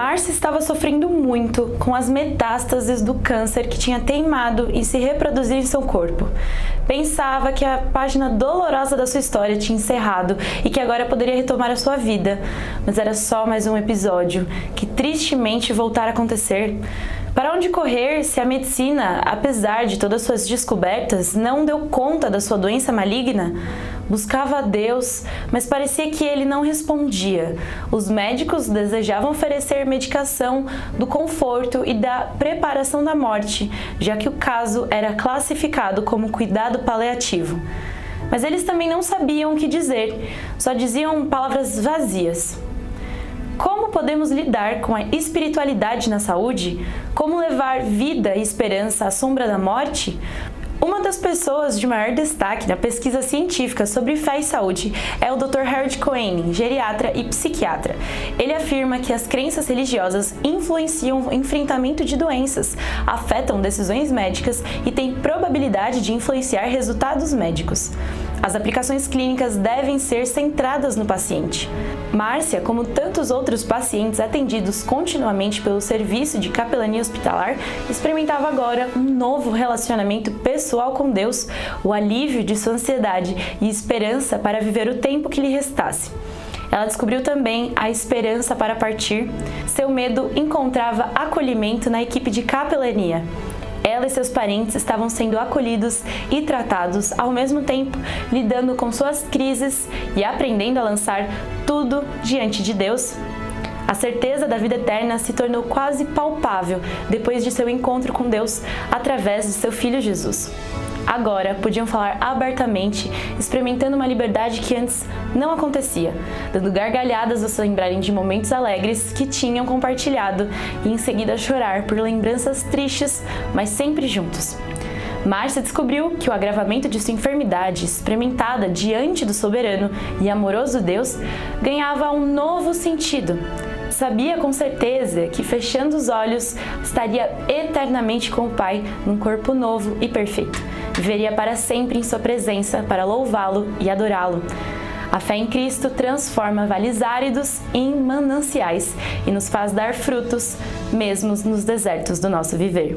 Márcia estava sofrendo muito com as metástases do câncer que tinha teimado em se reproduzir em seu corpo. Pensava que a página dolorosa da sua história tinha encerrado e que agora poderia retomar a sua vida, mas era só mais um episódio que tristemente voltara a acontecer. Para onde correr se a medicina, apesar de todas suas descobertas, não deu conta da sua doença maligna? Buscava a Deus, mas parecia que ele não respondia. Os médicos desejavam oferecer medicação do conforto e da preparação da morte, já que o caso era classificado como cuidado paliativo. Mas eles também não sabiam o que dizer, só diziam palavras vazias. Como podemos lidar com a espiritualidade na saúde? Como levar vida e esperança à sombra da morte? Uma das pessoas de maior destaque na pesquisa científica sobre fé e saúde é o Dr. Harold Koenig, geriatra e psiquiatra. Ele afirma que as crenças religiosas influenciam o enfrentamento de doenças, afetam decisões médicas e têm probabilidade de influenciar resultados médicos. As aplicações clínicas devem ser centradas no paciente. Márcia, como tantos outros pacientes atendidos continuamente pelo serviço de capelania hospitalar, experimentava agora um novo relacionamento pessoal com Deus, o alívio de sua ansiedade e esperança para viver o tempo que lhe restasse. Ela descobriu também a esperança para partir. Seu medo encontrava acolhimento na equipe de capelania. Ela e seus parentes estavam sendo acolhidos e tratados ao mesmo tempo, lidando com suas crises e aprendendo a lançar tudo diante de Deus. A certeza da vida eterna se tornou quase palpável depois de seu encontro com Deus através de seu Filho Jesus. Agora podiam falar abertamente, experimentando uma liberdade que antes não acontecia, dando gargalhadas ao se lembrarem de momentos alegres que tinham compartilhado e em seguida chorar por lembranças tristes, mas sempre juntos. Márcia descobriu que o agravamento de sua enfermidade, experimentada diante do soberano e amoroso Deus, ganhava um novo sentido. Sabia com certeza que, fechando os olhos, estaria eternamente com o Pai num corpo novo e perfeito. Viveria para sempre em sua presença para louvá-lo e adorá-lo. A fé em Cristo transforma vales áridos em mananciais e nos faz dar frutos, mesmo nos desertos do nosso viver.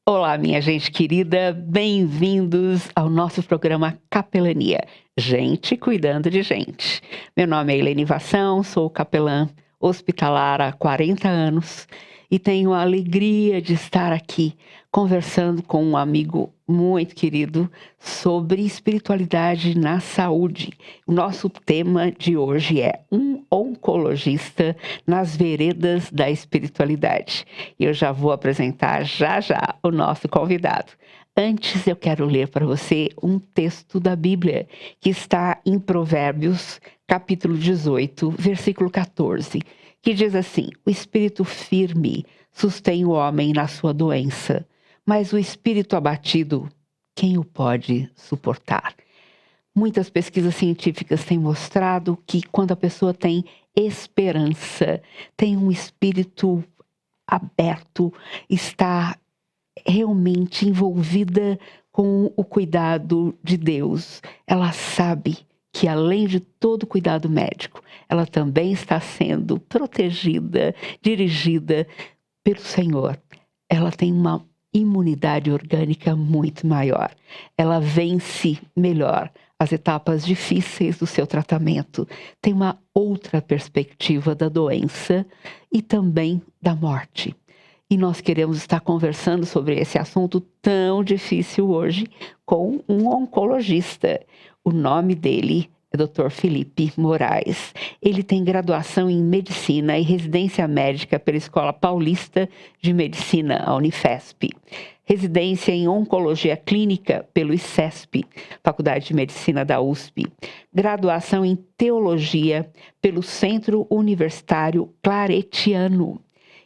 Olá, minha gente querida, bem-vindos ao nosso programa Capelania, gente cuidando de gente. Meu nome é Helene Vassão, sou capelã hospitalar há 40 anos e tenho a alegria de estar aqui conversando com um amigo muito querido sobre espiritualidade na saúde. O nosso tema de hoje é um oncologista nas veredas da espiritualidade. E eu já vou apresentar já o nosso convidado. Antes eu quero ler para você um texto da Bíblia que está em Provérbios, capítulo 18, versículo 14, que diz assim: o espírito firme sustém o homem na sua doença, mas o espírito abatido, quem o pode suportar? Muitas pesquisas científicas têm mostrado que quando a pessoa tem esperança, tem um espírito aberto, está realmente envolvida com o cuidado de Deus, ela sabe que além de todo cuidado médico, ela também está sendo protegida, dirigida pelo Senhor. Ela tem uma imunidade orgânica muito maior. Ela vence melhor as etapas difíceis do seu tratamento. Tem uma outra perspectiva da doença e também da morte. E nós queremos estar conversando sobre esse assunto tão difícil hoje com um oncologista. O nome dele é Dr. Felipe Moraes. Ele tem graduação em Medicina e residência médica pela Escola Paulista de Medicina, a Unifesp. Residência em Oncologia Clínica pelo ICESP, Faculdade de Medicina da USP. Graduação em Teologia pelo Centro Universitário Claretiano.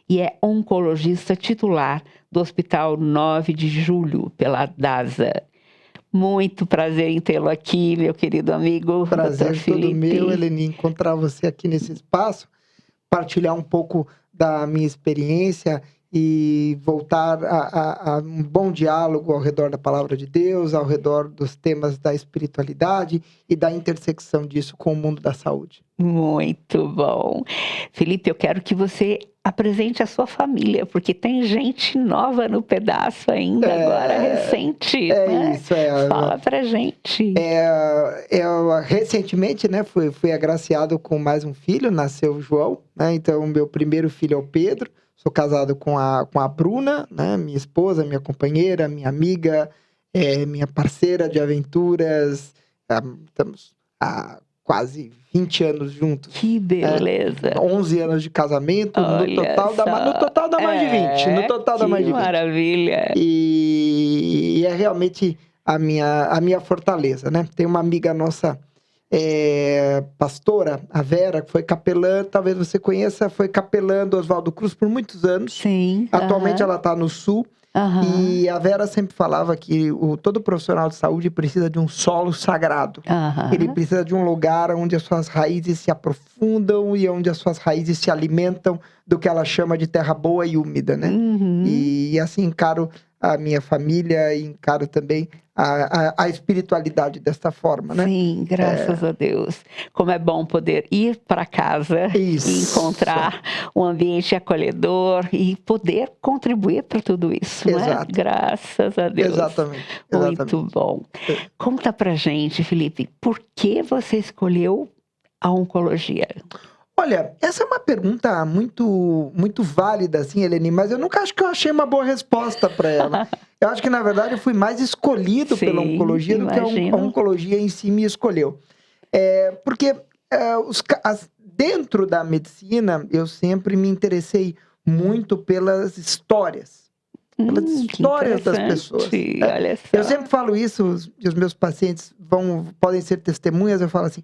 E é oncologista titular do Hospital 9 de Julho, pela DASA. Muito prazer em tê-lo aqui, meu querido amigo. Prazer Dr. todo Felipe. meu, Eleni, encontrar você aqui nesse espaço, partilhar um pouco da minha experiência e voltar a um bom diálogo ao redor da palavra de Deus, ao redor dos temas da espiritualidade e da intersecção disso com o mundo da saúde. Muito bom. Felipe, eu quero que você apresente a sua família, porque tem gente nova no pedaço ainda, agora recente. Né? Isso, Fala pra gente. Eu recentemente, né, fui agraciado com mais um filho, nasceu o João, né? Então, meu primeiro filho é o Pedro. Sou casado com a Bruna, né? Minha esposa, minha companheira, minha amiga, minha parceira de aventuras. Estamos há quase 20 anos juntos. Que beleza! 11 anos de casamento, no total dá mais de 20. No total dá mais de 20. Maravilha! E é realmente a minha fortaleza, né? Tem uma amiga nossa, pastora, a Vera, que foi capelã, talvez você conheça, foi capelã do Oswaldo Cruz por muitos anos. Sim. Atualmente ela está no Sul. E a Vera sempre falava que todo profissional de saúde precisa de um solo sagrado. Ele precisa de um lugar onde as suas raízes se aprofundam e onde as suas raízes se alimentam do que ela chama de terra boa e úmida, né? E assim encaro a minha família e encaro também a espiritualidade desta forma, né? Sim, graças a Deus. Como é bom poder ir para casa e encontrar um ambiente acolhedor e poder contribuir para tudo isso, né? Graças a Deus. Exatamente. Muito bom. Conta pra gente, Felipe, por que você escolheu a oncologia? Olha, essa é uma pergunta muito, muito válida, assim, Eleni, mas eu nunca acho que eu achei uma boa resposta para ela. Eu acho que, na verdade, eu fui mais escolhido pela oncologia do que a oncologia em si me escolheu. Porque dentro da medicina, eu sempre me interessei muito pelas histórias. Pelas histórias das pessoas. Olha só. Eu sempre falo isso, e os meus pacientes podem ser testemunhas, eu falo assim,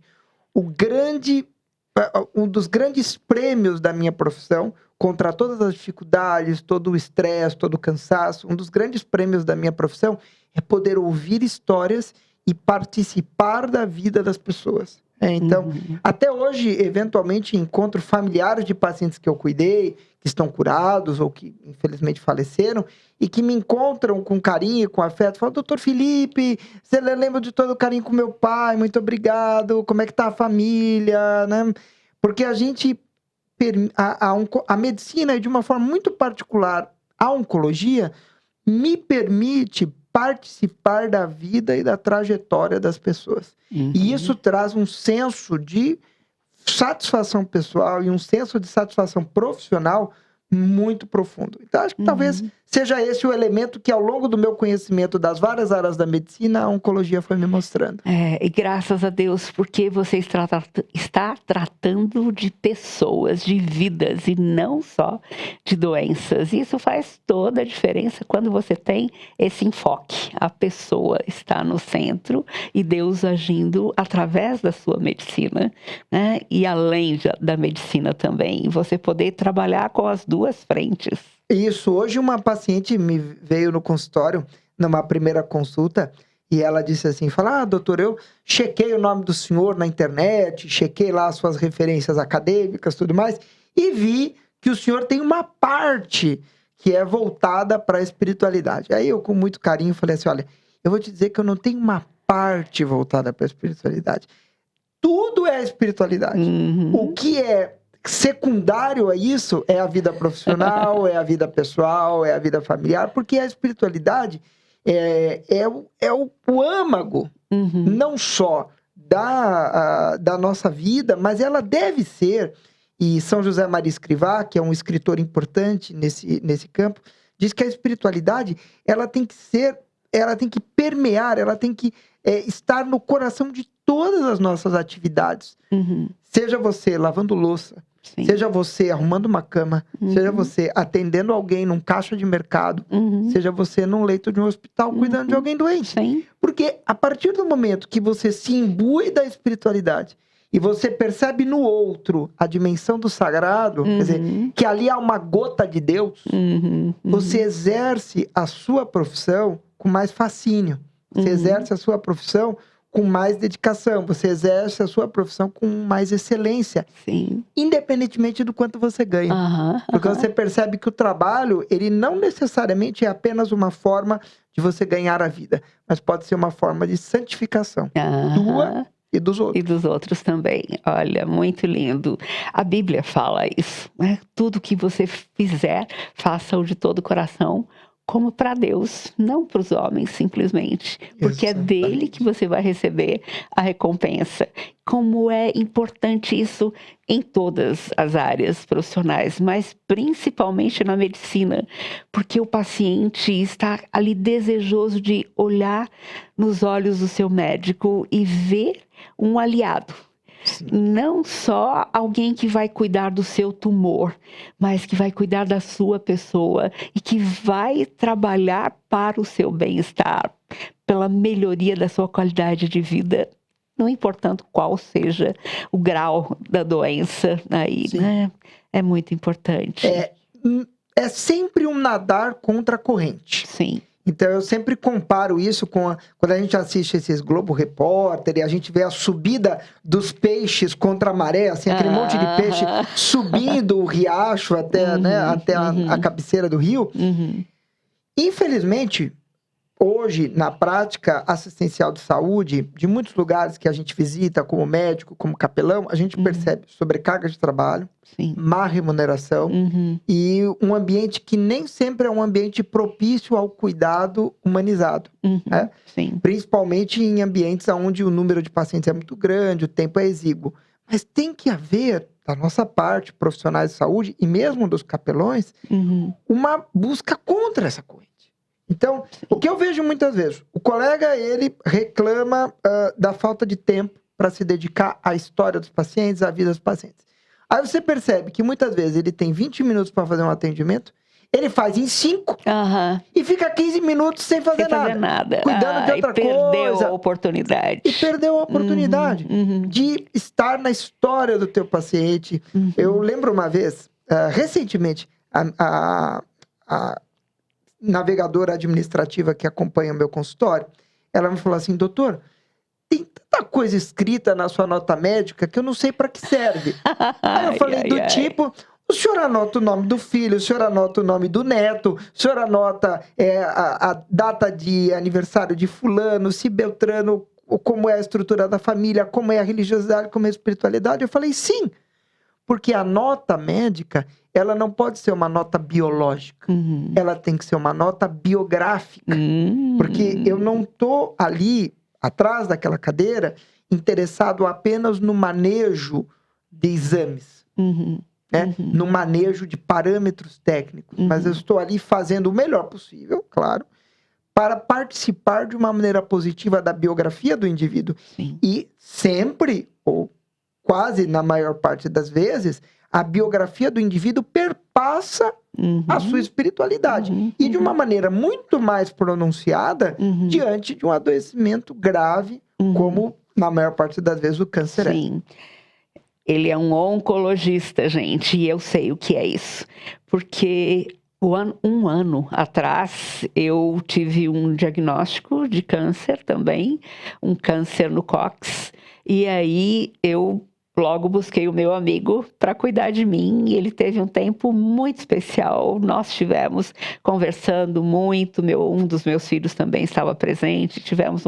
um dos grandes prêmios da minha profissão, contra todas as dificuldades, todo o estresse, todo o cansaço, um dos grandes prêmios da minha profissão é poder ouvir histórias e participar da vida das pessoas. Então, até hoje, eventualmente, encontro familiares de pacientes que eu cuidei, que estão curados ou que, infelizmente, faleceram, e que me encontram com carinho, com afeto, falam, doutor Felipe, você lembra de todo o carinho com meu pai, muito obrigado, como é que tá a família, né? Porque a medicina, de uma forma muito particular, a oncologia, me permite participar da vida e da trajetória das pessoas. E isso traz um senso de satisfação pessoal e um senso de satisfação profissional muito profundo. Então, acho que talvez seja esse o elemento que, ao longo do meu conhecimento das várias áreas da medicina, a oncologia foi me mostrando. E graças a Deus, porque você está tratando de pessoas, de vidas, e não só de doenças. Isso faz toda a diferença quando você tem esse enfoque. A pessoa está no centro e Deus agindo através da sua medicina, né? E além da medicina também, você poder trabalhar com as duas frentes. Isso, hoje uma paciente me veio no consultório, numa primeira consulta, e ela disse assim, doutor, eu chequei o nome do senhor na internet, chequei lá as suas referências acadêmicas, tudo mais, e vi que o senhor tem uma parte que é voltada para a espiritualidade. Aí eu, com muito carinho, falei assim, olha, eu vou te dizer que eu não tenho uma parte voltada para a espiritualidade. Tudo é a espiritualidade. O que é secundário a isso é a vida profissional, é a vida pessoal, é a vida familiar, porque a espiritualidade é o âmago, não só da nossa vida, mas ela deve ser, e São José Maria Escrivá, que é um escritor importante nesse campo, diz que a espiritualidade, ela tem que permear, ela tem que estar no coração de todas as nossas atividades. Seja você lavando louça, seja você arrumando uma cama, seja você atendendo alguém num caixa de mercado, seja você num leito de um hospital cuidando de alguém doente. Porque a partir do momento que você se imbui da espiritualidade e você percebe no outro a dimensão do sagrado, quer dizer, que ali há uma gota de Deus, você exerce a sua profissão com mais fascínio. Você exerce a sua profissão com mais dedicação, você exerce a sua profissão com mais excelência, Sim. independentemente do quanto você ganha. Aham, Porque aham. você percebe que o trabalho, ele não necessariamente é apenas uma forma de você ganhar a vida, mas pode ser uma forma de santificação tua Aham. e dos E outros. dos outros também. Olha, muito lindo. A Bíblia fala isso, né? Tudo que você fizer, faça-o de todo o coração, como para Deus, não para os homens, simplesmente. Porque é dele que você vai receber a recompensa. Como é importante isso em todas as áreas profissionais, mas principalmente na medicina, porque o paciente está ali desejoso de olhar nos olhos do seu médico e ver um aliado. Sim. Não só alguém que vai cuidar do seu tumor, mas que vai cuidar da sua pessoa e que vai trabalhar para o seu bem-estar, pela melhoria da sua qualidade de vida, não importando qual seja o grau da doença aí, Sim. né? É muito importante. É sempre um nadar contra a corrente. Sim. Então eu sempre comparo isso com quando a gente assiste esses Globo Repórter e a gente vê a subida dos peixes contra a maré, assim, aquele monte de peixe subindo o riacho até, né, até a cabeceira do rio. Uhum. Infelizmente, hoje, na prática assistencial de saúde, de muitos lugares que a gente visita, como médico, como capelão, a gente percebe sobrecarga de trabalho, Sim. má remuneração Uhum. e um ambiente que nem sempre é um ambiente propício ao cuidado humanizado. Uhum. né? Sim. Principalmente em ambientes onde o número de pacientes é muito grande, o tempo é exíguo. Mas tem que haver, da nossa parte, profissionais de saúde e mesmo dos capelões, Uhum. uma busca contra essa corrente. Então, o que eu vejo muitas vezes, o colega, ele reclama da falta de tempo para se dedicar à história dos pacientes, à vida dos pacientes. Aí você percebe que muitas vezes ele tem 20 minutos para fazer um atendimento, ele faz em 5 Aham. e fica 15 minutos sem fazer Sem fazer nada. cuidando de outra e perdeu coisa. a oportunidade. E perdeu a oportunidade Uhum. de estar na história do teu paciente. Uhum. Eu lembro uma vez, recentemente, a navegadora administrativa que acompanha o meu consultório, ela me falou assim, doutor, tem tanta coisa escrita na sua nota médica que eu não sei para que serve. Aí eu falei tipo, o senhor anota o nome do filho, o senhor anota o nome do neto, o senhor anota a data de aniversário de fulano, se Beltrano, como é a estrutura da família, como é a religiosidade, como é a espiritualidade. Eu falei, sim, porque a nota médica, ela não pode ser uma nota biológica. Uhum. Ela tem que ser uma nota biográfica. Porque eu não estou ali, atrás daquela cadeira, interessado apenas no manejo de exames. Uhum. Né? Uhum. No manejo de parâmetros técnicos. Mas eu estou ali fazendo o melhor possível, claro, para participar de uma maneira positiva da biografia do indivíduo. Sim. E sempre, ou quase na maior parte das vezes, a biografia do indivíduo perpassa a sua espiritualidade. Uhum. E de uma maneira muito mais pronunciada Uhum. diante de um adoecimento grave, como na maior parte das vezes o câncer é. Sim. Ele é um oncologista, gente, e eu sei o que é isso. Porque um ano atrás eu tive um diagnóstico de câncer também, um câncer no cóccix, e aí eu logo busquei o meu amigo para cuidar de mim, e ele teve um tempo muito especial. Nós estivemos conversando muito, um dos meus filhos também estava presente, tivemos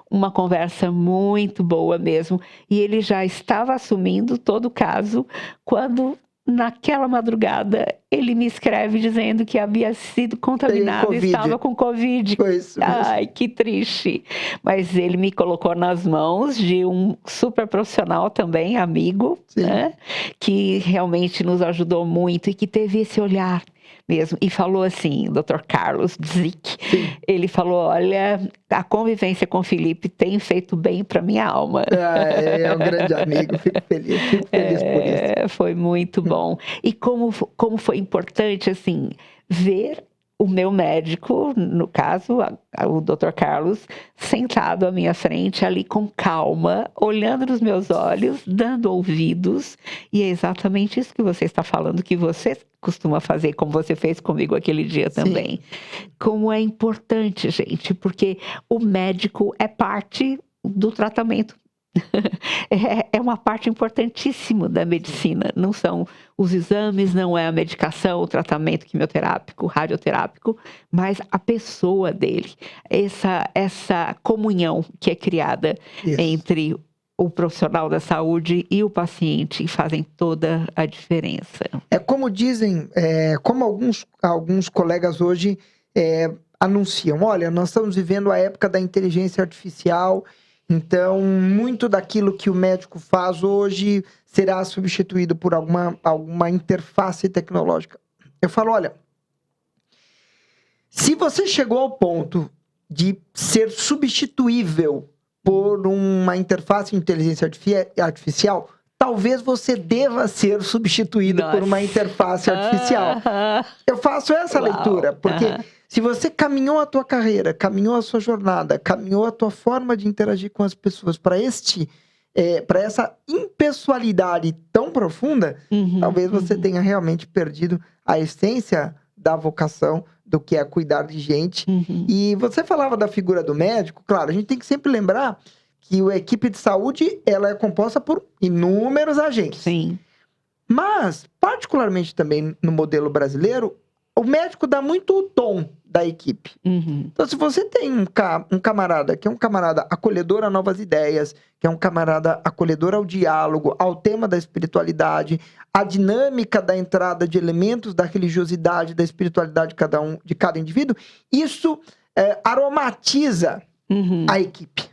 uma conversa muito boa mesmo, e ele já estava assumindo todo o caso quando, naquela madrugada, ele me escreve dizendo que havia sido contaminado e estava com Covid. Foi isso mesmo. Ai, que triste. Mas ele me colocou nas mãos de um super profissional também, amigo, né? Que realmente nos ajudou muito e que teve esse olhar mesmo. E falou assim, o Dr. Carlos Dzick, ele falou, olha, a convivência com o Felipe tem feito bem para minha alma. É um grande amigo, fico feliz por isso. Foi muito bom. E como foi importante, assim, ver o meu médico, no caso, o Dr. Carlos, sentado à minha frente, ali com calma, olhando nos meus olhos, dando ouvidos. E é exatamente isso que você está falando, que você costuma fazer, como você fez comigo aquele dia também. Como é importante, gente, porque o médico é parte do tratamento. É uma parte importantíssima da medicina. Não são os exames, não é a medicação, o tratamento quimioterápico, radioterápico, mas a pessoa dele. Essa comunhão que é criada Isso. entre o profissional da saúde e o paciente fazem toda a diferença. É como dizem, como alguns colegas hoje anunciam, olha, nós estamos vivendo a época da inteligência artificial, então muito daquilo que o médico faz hoje será substituído por alguma interface tecnológica. Eu falo, olha, se você chegou ao ponto de ser substituível por uma interface de inteligência artificial, talvez você deva ser substituído por uma interface artificial. Eu faço essa leitura, porque se você caminhou a tua carreira, caminhou a sua jornada, caminhou a tua forma de interagir com as pessoas para essa impessoalidade tão profunda, talvez você tenha realmente perdido a essência da vocação, do que é cuidar de gente. E você falava da figura do médico, claro, a gente tem que sempre lembrar que a equipe de saúde, ela é composta por inúmeros agentes. Sim. Mas, particularmente também no modelo brasileiro, o médico dá muito o tom da equipe. Então, se você tem um camarada que é um camarada acolhedor a novas ideias, que é um camarada acolhedor ao diálogo, ao tema da espiritualidade, a dinâmica da entrada de elementos da religiosidade, da espiritualidade de cada indivíduo, isso aromatiza a equipe.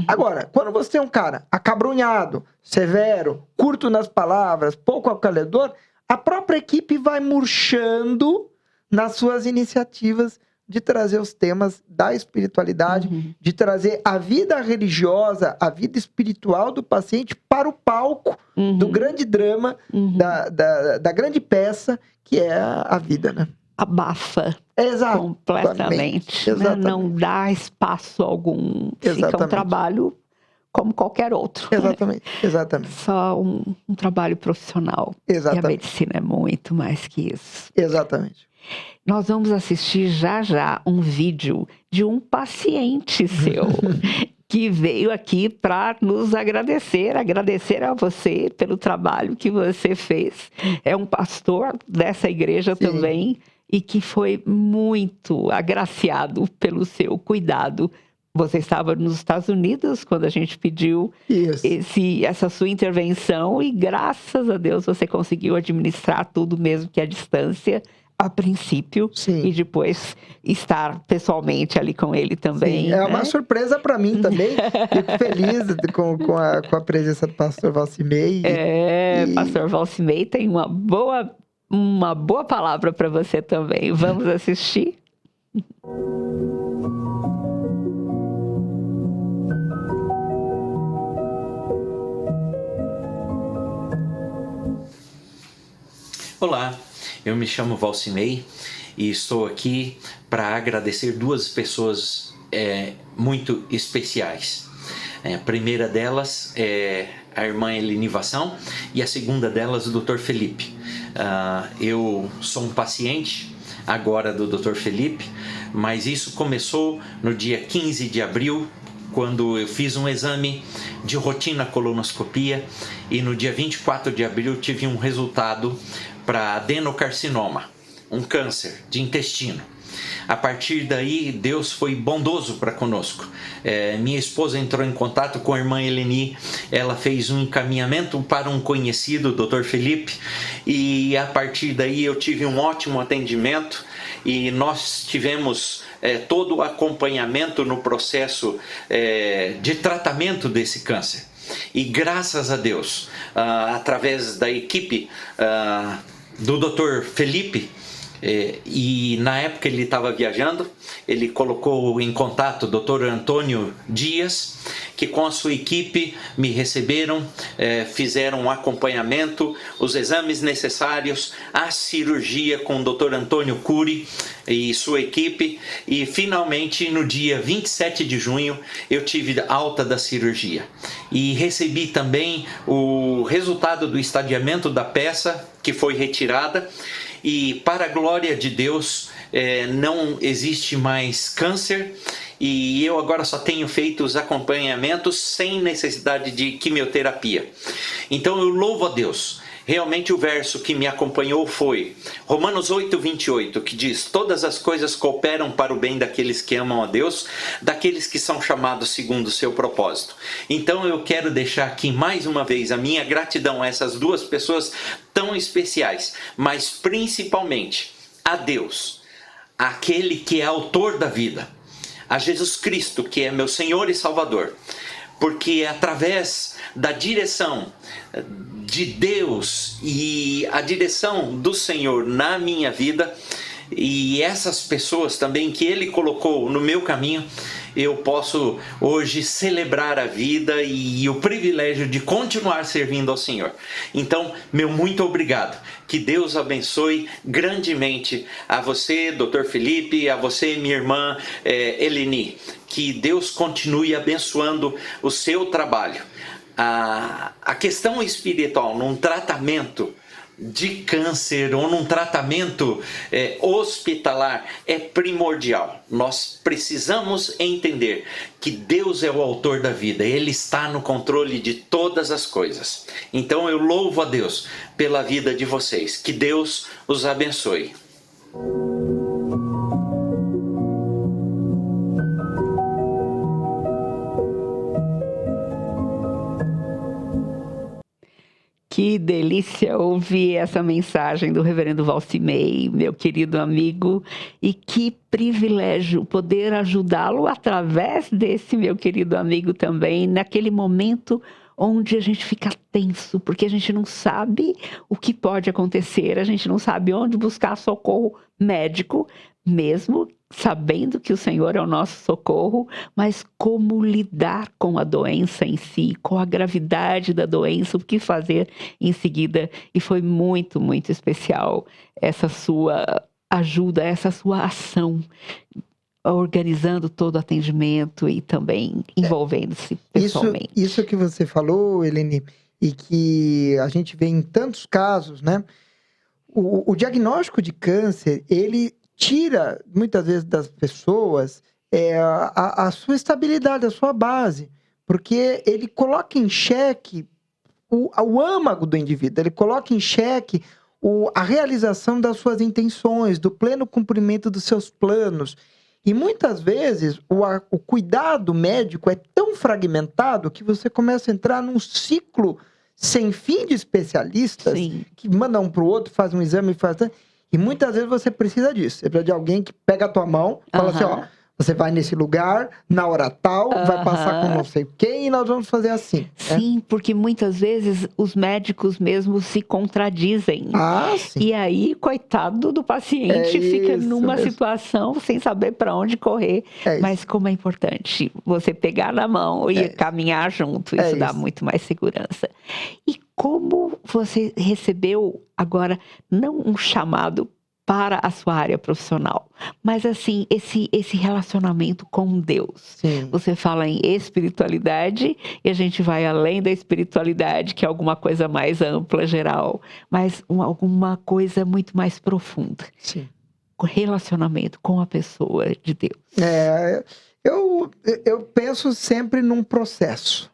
Agora, quando você é um cara acabrunhado, severo, curto nas palavras, pouco acolhedor, a própria equipe vai murchando nas suas iniciativas de trazer os temas da espiritualidade, de trazer a vida religiosa, a vida espiritual do paciente para o palco do grande drama, da grande peça, que é a vida, né? Abafa. Exato. Completamente. Né? Não dá espaço algum. Exatamente. Fica um trabalho como qualquer outro. Exatamente, né? exatamente. Só um trabalho profissional. Exatamente. E a medicina é muito mais que isso. Exatamente. Nós vamos assistir já um vídeo de um paciente seu que veio aqui para nos agradecer a você pelo trabalho que você fez. É um pastor dessa igreja também e que foi muito agraciado pelo seu cuidado. Você estava nos Estados Unidos quando a gente pediu essa sua intervenção e graças a Deus você conseguiu administrar tudo mesmo que à distância. A princípio, e depois estar pessoalmente ali com ele também. Sim, é uma surpresa para mim também. Fico feliz com a presença do pastor Valcimei. Pastor Valcimei tem uma boa palavra para você também. Vamos assistir? Olá. Eu me chamo Valcimei e estou aqui para agradecer duas pessoas muito especiais. A primeira delas é a irmã Elenivação e a segunda delas o Dr. Felipe. Eu sou um paciente agora do Dr. Felipe, mas isso começou no dia 15 de abril, quando eu fiz um exame de rotina colonoscopia e no dia 24 de abril tive um resultado para adenocarcinoma, um câncer de intestino. A partir daí, Deus foi bondoso para conosco. Minha esposa entrou em contato com a irmã Eleni, ela fez um encaminhamento para um conhecido, o Dr. Felipe, e a partir daí eu tive um ótimo atendimento e nós tivemos todo o acompanhamento no processo de tratamento desse câncer. E graças a Deus, através da equipe do Dr. Felipe, e na época ele estava viajando, ele colocou em contato o Dr. Antônio Dias, que com a sua equipe me receberam, fizeram um acompanhamento, os exames necessários, a cirurgia com o Dr. Antônio Cury e sua equipe, e finalmente no dia 27 de junho eu tive alta da cirurgia e recebi também o resultado do estadiamento da peça que foi retirada. E para a glória de Deus, não existe mais câncer e eu agora só tenho feito os acompanhamentos sem necessidade de quimioterapia. Então eu louvo a Deus. Realmente o verso que me acompanhou foi Romanos 8:28, que diz: todas as coisas cooperam para o bem daqueles que amam a Deus, daqueles que são chamados segundo o seu propósito. Então eu quero deixar aqui mais uma vez a minha gratidão a essas duas pessoas tão especiais, mas principalmente a Deus, aquele que é autor da vida, a Jesus Cristo, que é meu Senhor e Salvador, porque é através da direção de Deus e a direção do Senhor na minha vida e essas pessoas também que Ele colocou no meu caminho, eu posso hoje celebrar a vida e o privilégio de continuar servindo ao Senhor. Então, meu muito obrigado. Que Deus abençoe grandemente a você, Dr. Felipe, a você, minha irmã Eleni. Que Deus continue abençoando o seu trabalho. A questão espiritual num tratamento de câncer ou num tratamento hospitalar é primordial. Nós precisamos entender que Deus é o autor da vida, Ele está no controle de todas as coisas. Então eu louvo a Deus pela vida de vocês. Que Deus os abençoe. Que delícia ouvir essa mensagem do reverendo Valcimei, meu querido amigo, e que privilégio poder ajudá-lo através desse meu querido amigo também, naquele momento onde a gente fica tenso, porque a gente não sabe o que pode acontecer, a gente não sabe onde buscar socorro médico, mesmo sabendo que o Senhor é o nosso socorro, mas como lidar com a doença em si, com a gravidade da doença, o que fazer em seguida. E foi muito, muito especial essa sua ajuda, essa sua ação, organizando todo o atendimento e também envolvendo-se pessoalmente. Isso que você falou, Eleni, e que a gente vê em tantos casos, né? O diagnóstico de câncer, ele tira, muitas vezes, das pessoas a sua estabilidade, a sua base. Porque ele coloca em xeque o âmago do indivíduo, ele coloca em xeque a realização das suas intenções, do pleno cumprimento dos seus planos. E muitas vezes o cuidado médico é tão fragmentado que você começa a entrar num ciclo sem fim de especialistas. Sim. Que mandam um para o outro, faz um exame, e muitas vezes você precisa disso. Você precisa de alguém que pega a tua mão, fala assim, ó, você vai nesse lugar, na hora tal, vai passar com não sei quem e nós vamos fazer assim. Sim, porque muitas vezes os médicos mesmo se contradizem. Sim. E aí, coitado do paciente, fica numa situação sem saber para onde correr. Mas como é importante você pegar na mão e caminhar junto, isso dá muito mais segurança. E como você recebeu agora, não um chamado para a sua área profissional, mas assim, esse relacionamento com Deus. Sim. Você fala em espiritualidade e a gente vai além da espiritualidade, que é alguma coisa mais ampla, geral, mas alguma coisa muito mais profunda. Sim. Relacionamento com a pessoa de Deus. Eu penso sempre num processo.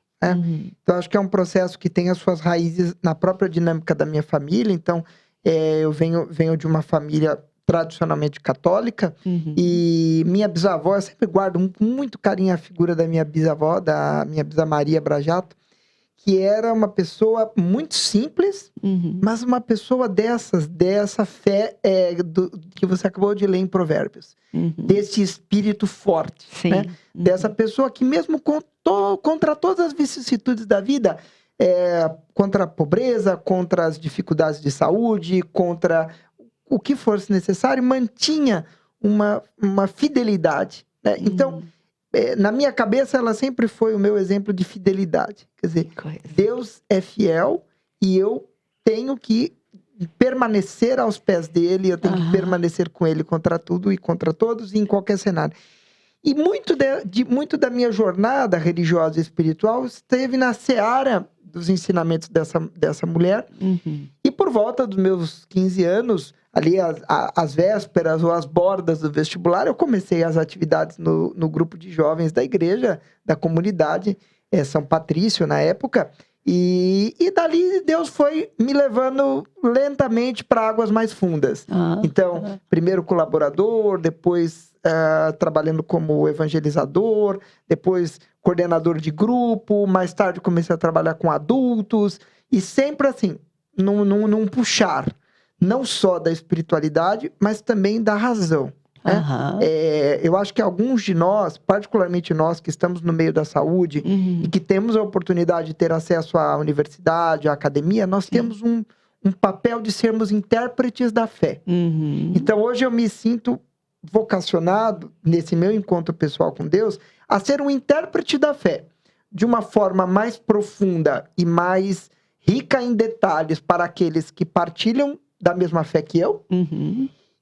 Então, acho que é um processo que tem as suas raízes na própria dinâmica da minha família. Então, eu venho de uma família tradicionalmente católica. E minha bisavó, eu sempre guardo com muito carinho a figura da minha bisavó, da minha bisa Maria Brajato, que era uma pessoa muito simples, mas uma pessoa dessa fé que você acabou de ler em Provérbios. Desse espírito forte, né? Dessa pessoa que mesmo contra todas as vicissitudes da vida, contra a pobreza, contra as dificuldades de saúde, contra o que fosse necessário, mantinha uma fidelidade, né? Então, na minha cabeça, ela sempre foi o meu exemplo de fidelidade. Quer dizer, Deus é fiel e eu tenho que permanecer aos pés dele, eu tenho que permanecer com ele contra tudo e contra todos e em qualquer cenário. E muito da minha jornada religiosa e espiritual esteve na seara dos ensinamentos dessa mulher. E por volta dos meus 15 anos, ali as vésperas ou as bordas do vestibular, eu comecei as atividades no grupo de jovens da igreja, da comunidade, São Patrício, na época. E dali Deus foi me levando lentamente para águas mais fundas. Então, primeiro colaborador, depois trabalhando como evangelizador, depois coordenador de grupo, mais tarde comecei a trabalhar com adultos, e sempre assim, num puxar, não só da espiritualidade, mas também da razão. Né? Eu acho que alguns de nós, particularmente nós que estamos no meio da saúde e que temos a oportunidade de ter acesso à universidade, à academia, nós temos um papel de sermos intérpretes da fé. Então hoje eu me sinto vocacionado, nesse meu encontro pessoal com Deus, a ser um intérprete da fé, de uma forma mais profunda e mais rica em detalhes para aqueles que partilham da mesma fé que eu,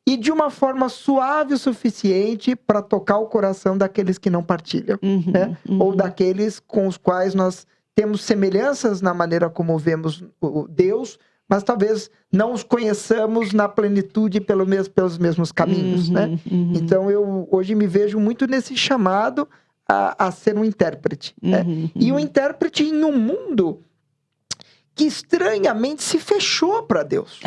e de uma forma suave o suficiente para tocar o coração daqueles que não partilham, né? Ou daqueles com os quais nós temos semelhanças na maneira como vemos o Deus, mas talvez não os conheçamos na plenitude pelos mesmos caminhos, né? Então eu hoje me vejo muito nesse chamado a ser um intérprete, né? E um intérprete em um mundo que estranhamente se fechou para Deus.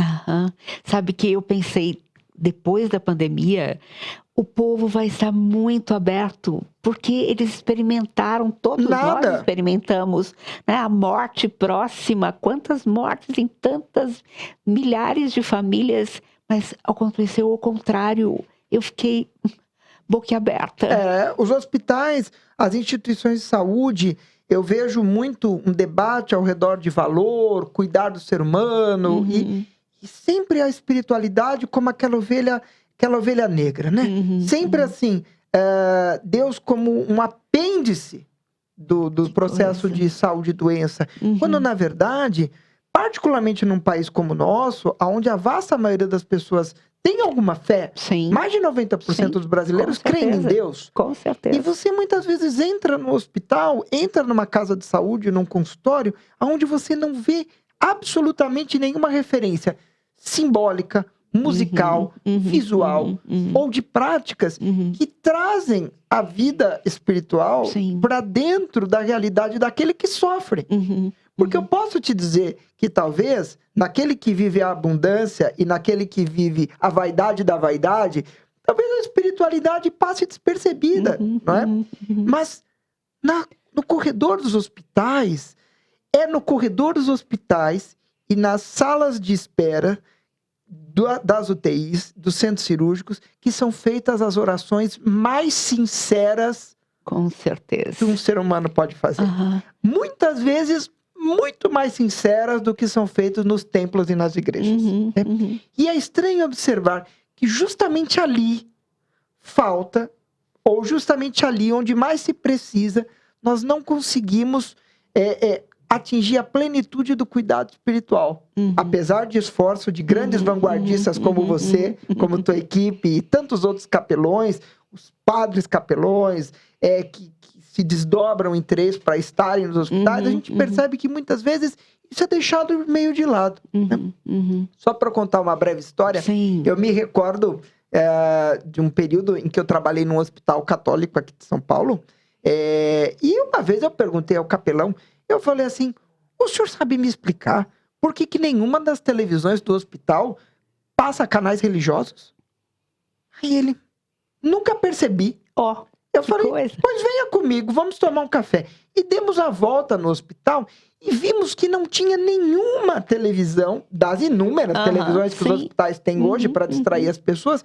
Sabe que eu pensei, depois da pandemia, o povo vai estar muito aberto, porque eles experimentaram, todos nós experimentamos, né? A morte próxima, quantas mortes em tantas milhares de famílias, mas aconteceu o contrário, eu fiquei boquiaberta. Os hospitais, as instituições de saúde, eu vejo muito um debate ao redor de valor, cuidar do ser humano, e sempre a espiritualidade como aquela ovelha negra, né? Sempre assim, Deus como um apêndice do processo de saúde e doença. Quando, na verdade, particularmente num país como o nosso, onde a vasta maioria das pessoas tem alguma fé, mais de 90% dos brasileiros creem em Deus. Com certeza. E você muitas vezes entra no hospital, entra numa casa de saúde, num consultório, onde você não vê absolutamente nenhuma referência simbólica, musical, visual ou de práticas que trazem a vida espiritual para dentro da realidade daquele que sofre. Porque eu posso te dizer que talvez naquele que vive a abundância e naquele que vive a vaidade da vaidade, talvez a espiritualidade passe despercebida, não é? Mas no corredor dos hospitais, no corredor dos hospitais e nas salas de espera das UTIs, dos centros cirúrgicos, que são feitas as orações mais sinceras, com certeza, que um ser humano pode fazer. Muitas vezes muito mais sinceras do que são feitas nos templos e nas igrejas. E é estranho observar que justamente ali falta, ou justamente ali onde mais se precisa, nós não conseguimos atingir a plenitude do cuidado espiritual. Apesar de esforço de grandes vanguardistas como você, como tua equipe e tantos outros capelões, os padres capelões, que se desdobram em três para estarem nos hospitais, a gente percebe que muitas vezes isso é deixado meio de lado. Né? Só para contar uma breve história, eu me recordo de um período em que eu trabalhei num hospital católico aqui de São Paulo, e uma vez eu perguntei ao capelão, eu falei assim, o senhor sabe me explicar por que nenhuma das televisões do hospital passa canais religiosos? Aí ele, nunca percebi. Eu falei, pois venha comigo, vamos tomar um café. E demos a volta no hospital e vimos que não tinha nenhuma televisão, das inúmeras televisões que os hospitais têm hoje para distrair as pessoas,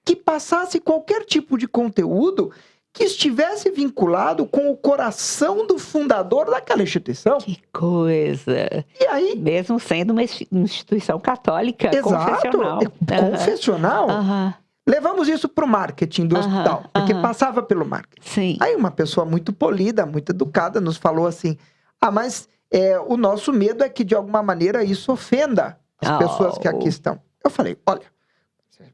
que passasse qualquer tipo de conteúdo que estivesse vinculado com o coração do fundador daquela instituição. Que coisa! E aí, mesmo sendo uma instituição católica, confessional. Confessional. Levamos isso para o marketing do hospital, porque passava pelo marketing. Aí uma pessoa muito polida, muito educada, nos falou assim, mas o nosso medo é que de alguma maneira isso ofenda as pessoas que aqui estão. Eu falei, olha,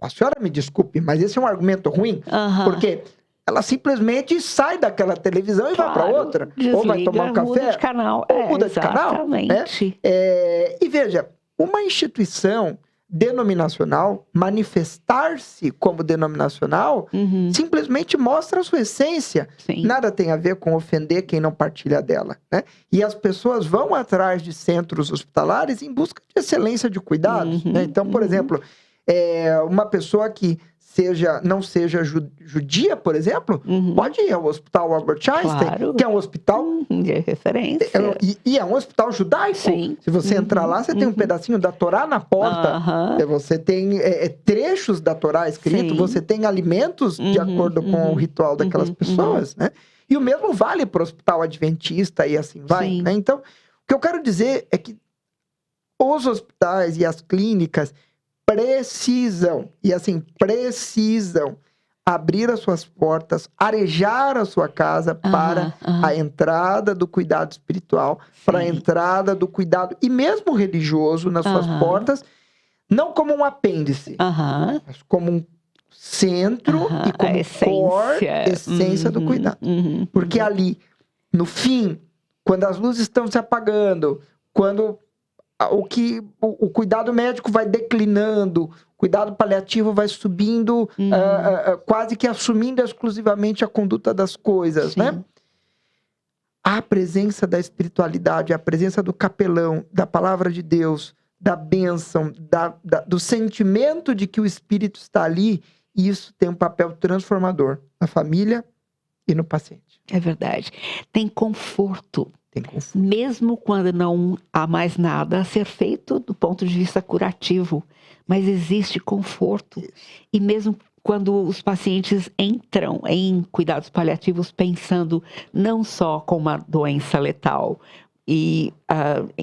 a senhora me desculpe, mas esse é um argumento ruim, porque ela simplesmente sai daquela televisão e vai para outra. Desliga, ou vai tomar um café, muda de canal. Ou muda de canal. Exatamente. E veja, uma instituição denominacional, manifestar-se como denominacional, simplesmente mostra a sua essência. Sim. Nada tem a ver com ofender quem não partilha dela, né? E as pessoas vão atrás de centros hospitalares em busca de excelência de cuidados, né? Então, por exemplo, uma pessoa que não seja judia, por exemplo, pode ir ao Hospital Albert Einstein, Claro. que é um hospital De referência. e é um hospital judaico. Sim. Se você entrar lá, você tem um pedacinho da Torá na porta. Você tem trechos da Torá escrito. Sim. Você tem alimentos de acordo com o ritual daquelas pessoas, né? E o mesmo vale para o Hospital Adventista e assim vai, né? Então, o que eu quero dizer é que os hospitais e as clínicas precisam abrir as suas portas, arejar a sua casa para a entrada do cuidado espiritual, para a entrada do cuidado, e mesmo religioso, nas suas portas, não como um apêndice, mas como um centro e como essência do cuidado. Porque ali, no fim, quando as luzes estão se apagando, quando o cuidado médico vai declinando, o cuidado paliativo vai subindo, quase que assumindo exclusivamente a conduta das coisas, né? A presença da espiritualidade, a presença do capelão, da palavra de Deus, da bênção, do sentimento de que o Espírito está ali, isso tem um papel transformador na família e no paciente. É verdade. Tem conforto. conforto. Mesmo quando não há mais nada a ser feito do ponto de vista curativo, mas existe conforto. E mesmo quando os pacientes entram em cuidados paliativos pensando não só com uma doença letal, e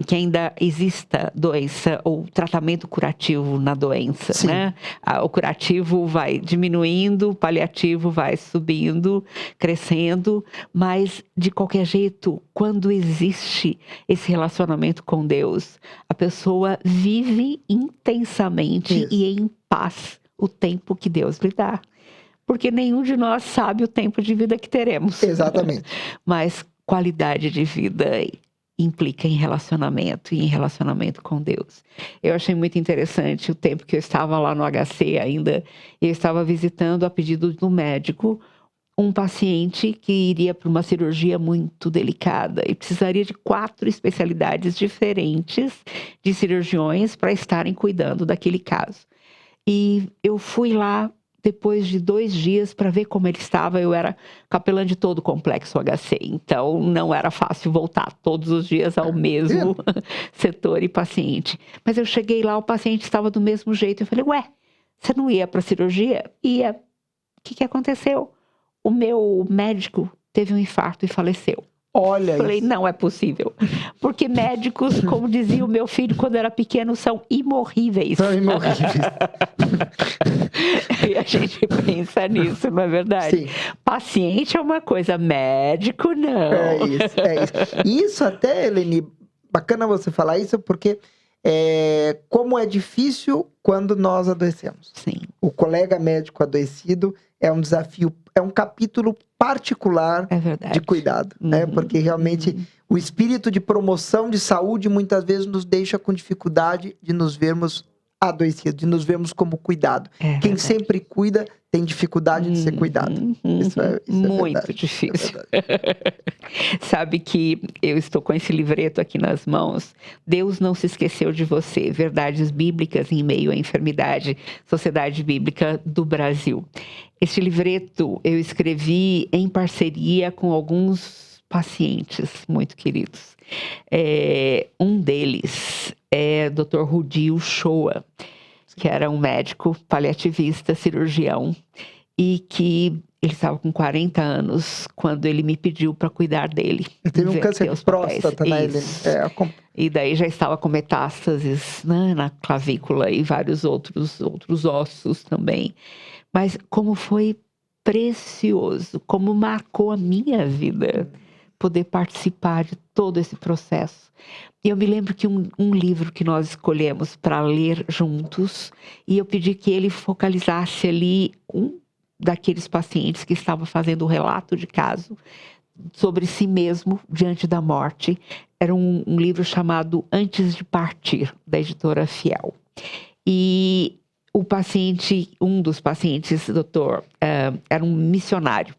que ainda exista doença ou tratamento curativo na doença, Sim. né? O curativo vai diminuindo, o paliativo vai subindo, crescendo, mas de qualquer jeito, quando existe esse relacionamento com Deus, a pessoa vive intensamente e em paz o tempo que Deus lhe dá. Porque nenhum de nós sabe o tempo de vida que teremos. Exatamente. Mas qualidade de vida implica em relacionamento e em relacionamento com Deus. Eu achei muito interessante o tempo que eu estava lá no HC ainda. Eu estava visitando a pedido do médico um paciente que iria para uma cirurgia muito delicada e precisaria de 4 especialidades diferentes de cirurgiões para estarem cuidando daquele caso. E eu fui lá depois de 2 dias para ver como ele estava. Eu era capelã de todo o complexo HC, então não era fácil voltar todos os dias ao mesmo setor e paciente. Mas eu cheguei lá, o paciente estava do mesmo jeito. Eu falei, ué, você não ia para a cirurgia? Ia. O que aconteceu? O meu médico teve um infarto e faleceu. Olha Falei, isso. não é possível. Porque médicos, como dizia o meu filho quando era pequeno, são imorríveis. São imorríveis. E a gente pensa nisso, não é verdade? Sim. Paciente é uma coisa, médico não. É isso. Isso até, Eleni, bacana você falar isso, porque como é difícil quando nós adoecemos. Sim. O colega médico adoecido é um desafio, é um capítulo particular de cuidado, né? Porque realmente o espírito de promoção de saúde muitas vezes nos deixa com dificuldade de nos vermos adoecidos, de nos vermos como cuidado. Quem sempre cuida tem dificuldade de ser cuidado. Isso é muito verdade. difícil. Sabe que eu estou com esse livreto aqui nas mãos. Deus não se esqueceu de você. Verdades bíblicas em meio à enfermidade. Sociedade Bíblica do Brasil. Este livreto eu escrevi em parceria com alguns pacientes muito queridos. Um deles é Dr. Rudi Uchoa, que era um médico paliativista, cirurgião, e que ele estava com 40 anos quando ele me pediu para cuidar dele. Ele teve um câncer de próstata, né? E daí já estava com metástases, né, na clavícula e vários outros ossos também. Mas como foi precioso, como marcou a minha vida poder participar de todo esse processo. E eu me lembro que um livro que nós escolhemos para ler juntos, e eu pedi que ele focalizasse ali um daqueles pacientes que estava fazendo o relato de caso sobre si mesmo diante da morte. Era um livro chamado Antes de Partir, da editora Fiel. E o paciente, um dos pacientes, doutor, era um missionário.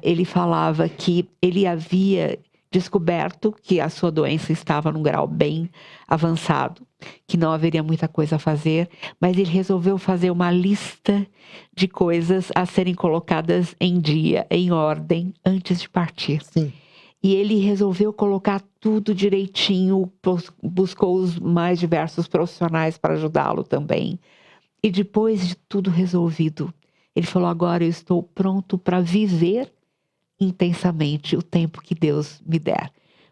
Ele falava que ele havia descoberto que a sua doença estava num grau bem avançado, que não haveria muita coisa a fazer, mas ele resolveu fazer uma lista de coisas a serem colocadas em dia, em ordem, antes de partir. Sim. E ele resolveu colocar tudo direitinho, buscou os mais diversos profissionais para ajudá-lo também. E depois de tudo resolvido, ele falou: agora eu estou pronto para viver intensamente o tempo que Deus me der,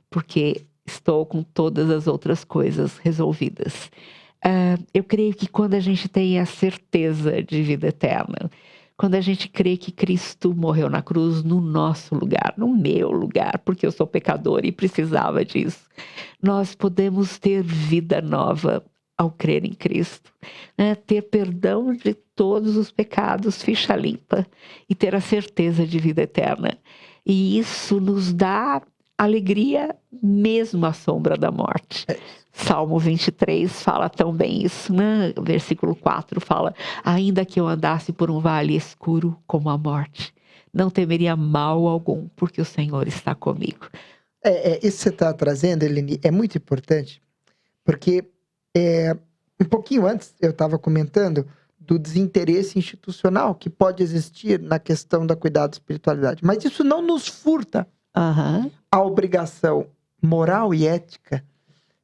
porque estou com todas as outras coisas resolvidas. Eu creio que quando a gente tem a certeza de vida eterna, quando a gente crê que Cristo morreu na cruz no nosso lugar, no meu lugar, porque eu sou pecador e precisava disso, nós podemos ter vida nova ao crer em Cristo, né? Ter perdão de todos os pecados, ficha limpa, e ter a certeza de vida eterna. E isso nos dá alegria mesmo à sombra da morte. Salmo 23 fala tão bem isso, né? Versículo 4 fala: ainda que eu andasse por um vale escuro como a morte, não temeria mal algum, porque o Senhor está comigo. Isso que você está trazendo, Eleni, é muito importante, porque um pouquinho antes eu estava comentando do desinteresse institucional que pode existir na questão da cuidado da espiritualidade. Mas isso não nos furta a obrigação moral e ética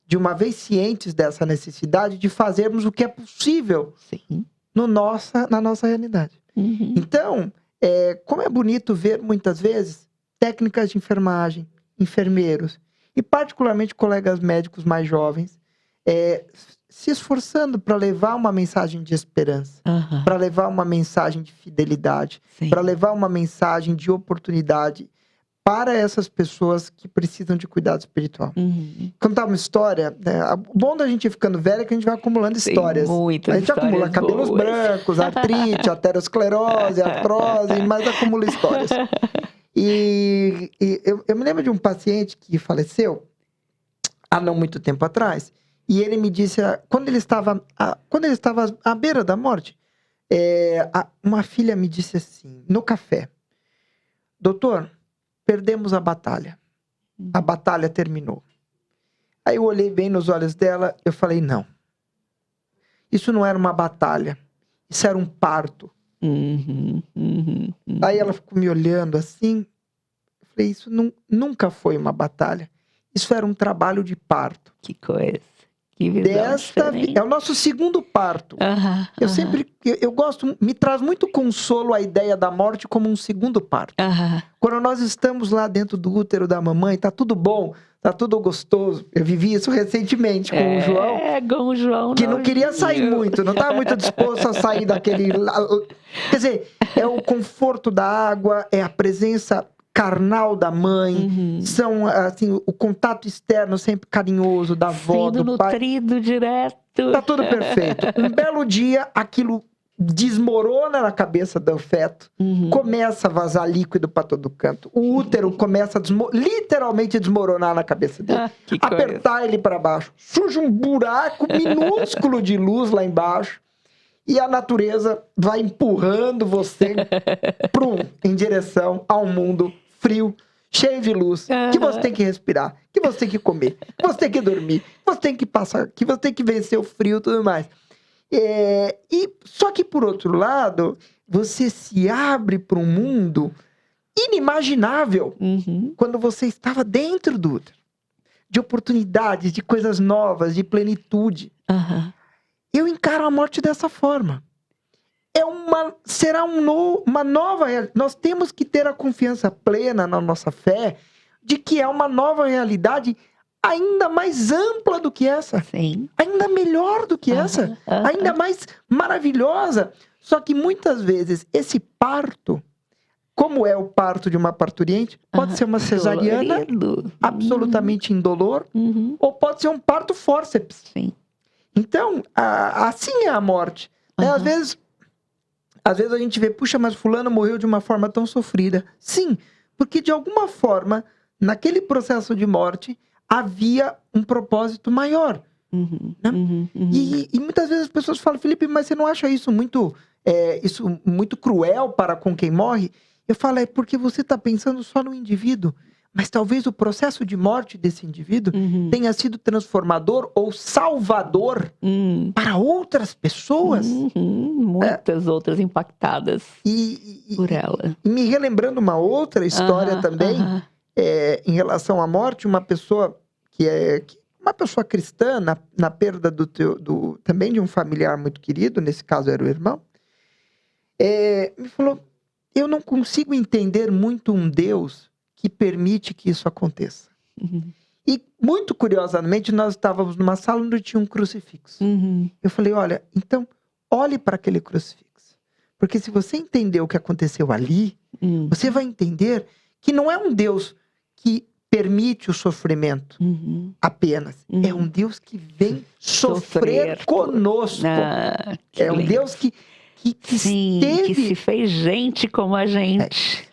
de, uma vez cientes dessa necessidade, de fazermos o que é possível Sim. na nossa realidade. Uhum. Então, como é bonito ver muitas vezes técnicas de enfermagem, enfermeiros e particularmente colegas médicos mais jovens se esforçando para levar uma mensagem de esperança, para levar uma mensagem de fidelidade, para levar uma mensagem de oportunidade para essas pessoas que precisam de cuidado espiritual. Contar uma história, o bom da gente ir ficando velho é que a gente vai acumulando histórias. Muitas a gente acumula cabelos boas. brancos, artrite, aterosclerose, artrose, mas acumula histórias. E eu me lembro de um paciente que faleceu há não muito tempo atrás, e ele me disse, quando ele estava à beira da morte, uma filha me disse assim, no café: doutor, perdemos a batalha. A batalha terminou. Aí eu olhei bem nos olhos dela, eu falei: não. Isso não era uma batalha, isso era um parto. Aí ela ficou me olhando assim, eu falei: isso nunca foi uma batalha, isso era um trabalho de parto. Que coisa. Que visão diferente. É o nosso segundo parto. Eu gosto, me traz muito consolo a ideia da morte como um segundo parto. Quando nós estamos lá dentro do útero da mamãe, tá tudo bom, tá tudo gostoso. Eu vivi isso recentemente com o João. Com o João. Que não queria sair muito, não estava muito disposto a sair daquele... Quer dizer, é o conforto da água, é a presença carnal da mãe, são assim, o contato externo sempre carinhoso da avó, sendo do pai. Nutrido direto. Tá tudo perfeito. Um belo dia, aquilo desmorona na cabeça do feto, começa a vazar líquido para todo canto. O útero começa a literalmente desmoronar na cabeça dele. Apertar ele para baixo. Surge um buraco minúsculo de luz lá embaixo. E a natureza vai empurrando você em direção a um mundo frio, cheio de luz, que você tem que respirar, que você tem que comer, que você tem que dormir, que você tem que passar, que você tem que vencer o frio e tudo mais. Só que, por outro lado, você se abre para um mundo inimaginável quando você estava dentro do útero. De oportunidades, de coisas novas, de plenitude. Eu encaro a morte dessa forma. Será uma nova realidade. Nós temos que ter a confiança plena na nossa fé de que é uma nova realidade ainda mais ampla do que essa. Sim. Ainda melhor do que essa. Ainda mais maravilhosa. Só que muitas vezes esse parto, como é o parto de uma parturiente, pode ser uma cesariana, absolutamente indolor, ou pode ser um parto fórceps. Sim. Então, assim é a morte. Às vezes a gente vê, puxa, mas fulano morreu de uma forma tão sofrida. Sim, porque de alguma forma, naquele processo de morte, havia um propósito maior. Né? Uhum. E muitas vezes as pessoas falam, Felipe, mas você não acha isso muito cruel para com quem morre? Eu falo, é porque você está pensando só no indivíduo, mas talvez o processo de morte desse indivíduo tenha sido transformador ou salvador para outras pessoas. Muitas outras impactadas por ela. E me relembrando uma outra história também, em relação à morte, uma pessoa uma pessoa cristã, na perda também de um familiar muito querido, nesse caso era o irmão, me falou, eu não consigo entender muito um Deus que permite que isso aconteça. E, muito curiosamente, nós estávamos numa sala onde tinha um crucifixo. Eu falei, olha, então, olhe para aquele crucifixo. Porque se você entender o que aconteceu ali, você vai entender que não é um Deus que permite o sofrimento apenas. É um Deus que vem sofrer conosco. É um Deus que que se fez gente como a gente.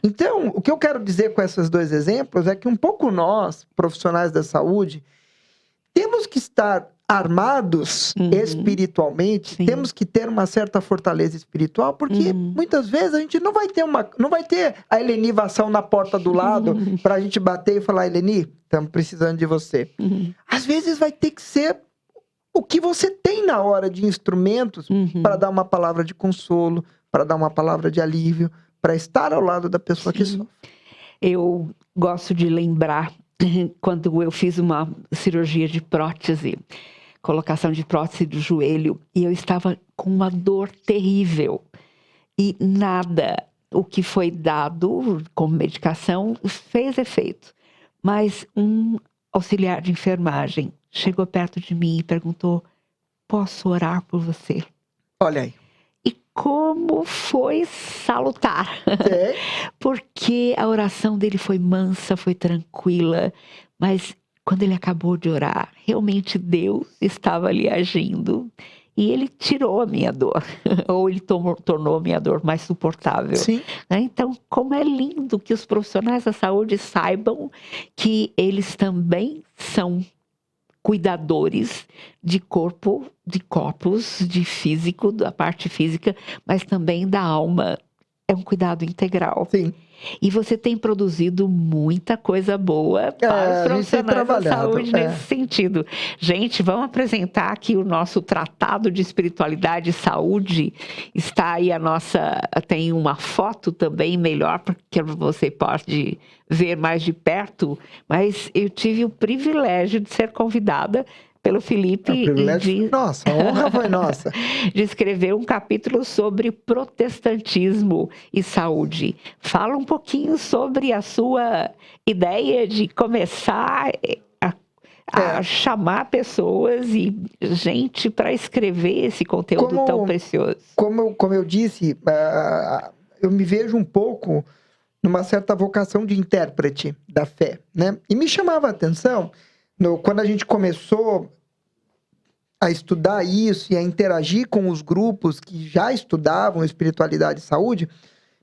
Então, o que eu quero dizer com esses dois exemplos é que um pouco nós, profissionais da saúde, temos que estar armados espiritualmente, temos que ter uma certa fortaleza espiritual, porque muitas vezes a gente não vai ter a helenivação na porta do lado para a gente bater e falar, Eleni, estamos precisando de você. Às vezes vai ter que ser o que você tem na hora de instrumentos para dar uma palavra de consolo, para dar uma palavra de alívio, para estar ao lado da pessoa que sofre. Eu gosto de lembrar quando eu fiz uma cirurgia de prótese, colocação de prótese do joelho, e eu estava com uma dor terrível. E nada, o que foi dado como medicação, fez efeito. Mas um auxiliar de enfermagem chegou perto de mim e perguntou, posso orar por você? Olha aí. E como foi salutar. Porque a oração dele foi mansa, foi tranquila, mas quando ele acabou de orar, realmente Deus estava ali agindo e ele tirou a minha dor, ou ele tornou a minha dor mais suportável. Sim. Então, como é lindo que os profissionais da saúde saibam que eles também são cuidadores de corpos, de físico, da parte física, mas também da alma. É um cuidado integral. Sim. E você tem produzido muita coisa boa para os profissionais da saúde nesse sentido. Gente, vamos apresentar aqui o nosso Tratado de Espiritualidade e Saúde. Está aí tem uma foto também melhor, porque você pode ver mais de perto. Mas eu tive o privilégio de ser convidada pelo Felipe. O privilégio foi nossa, a honra foi nossa. De escrever um capítulo sobre protestantismo e saúde. Fala um pouquinho sobre a sua ideia de começar a chamar pessoas e gente para escrever esse conteúdo tão precioso. Como eu disse, eu me vejo um pouco numa certa vocação de intérprete da fé, né? E me chamava a atenção quando a gente começou a estudar isso e a interagir com os grupos que já estudavam espiritualidade e saúde,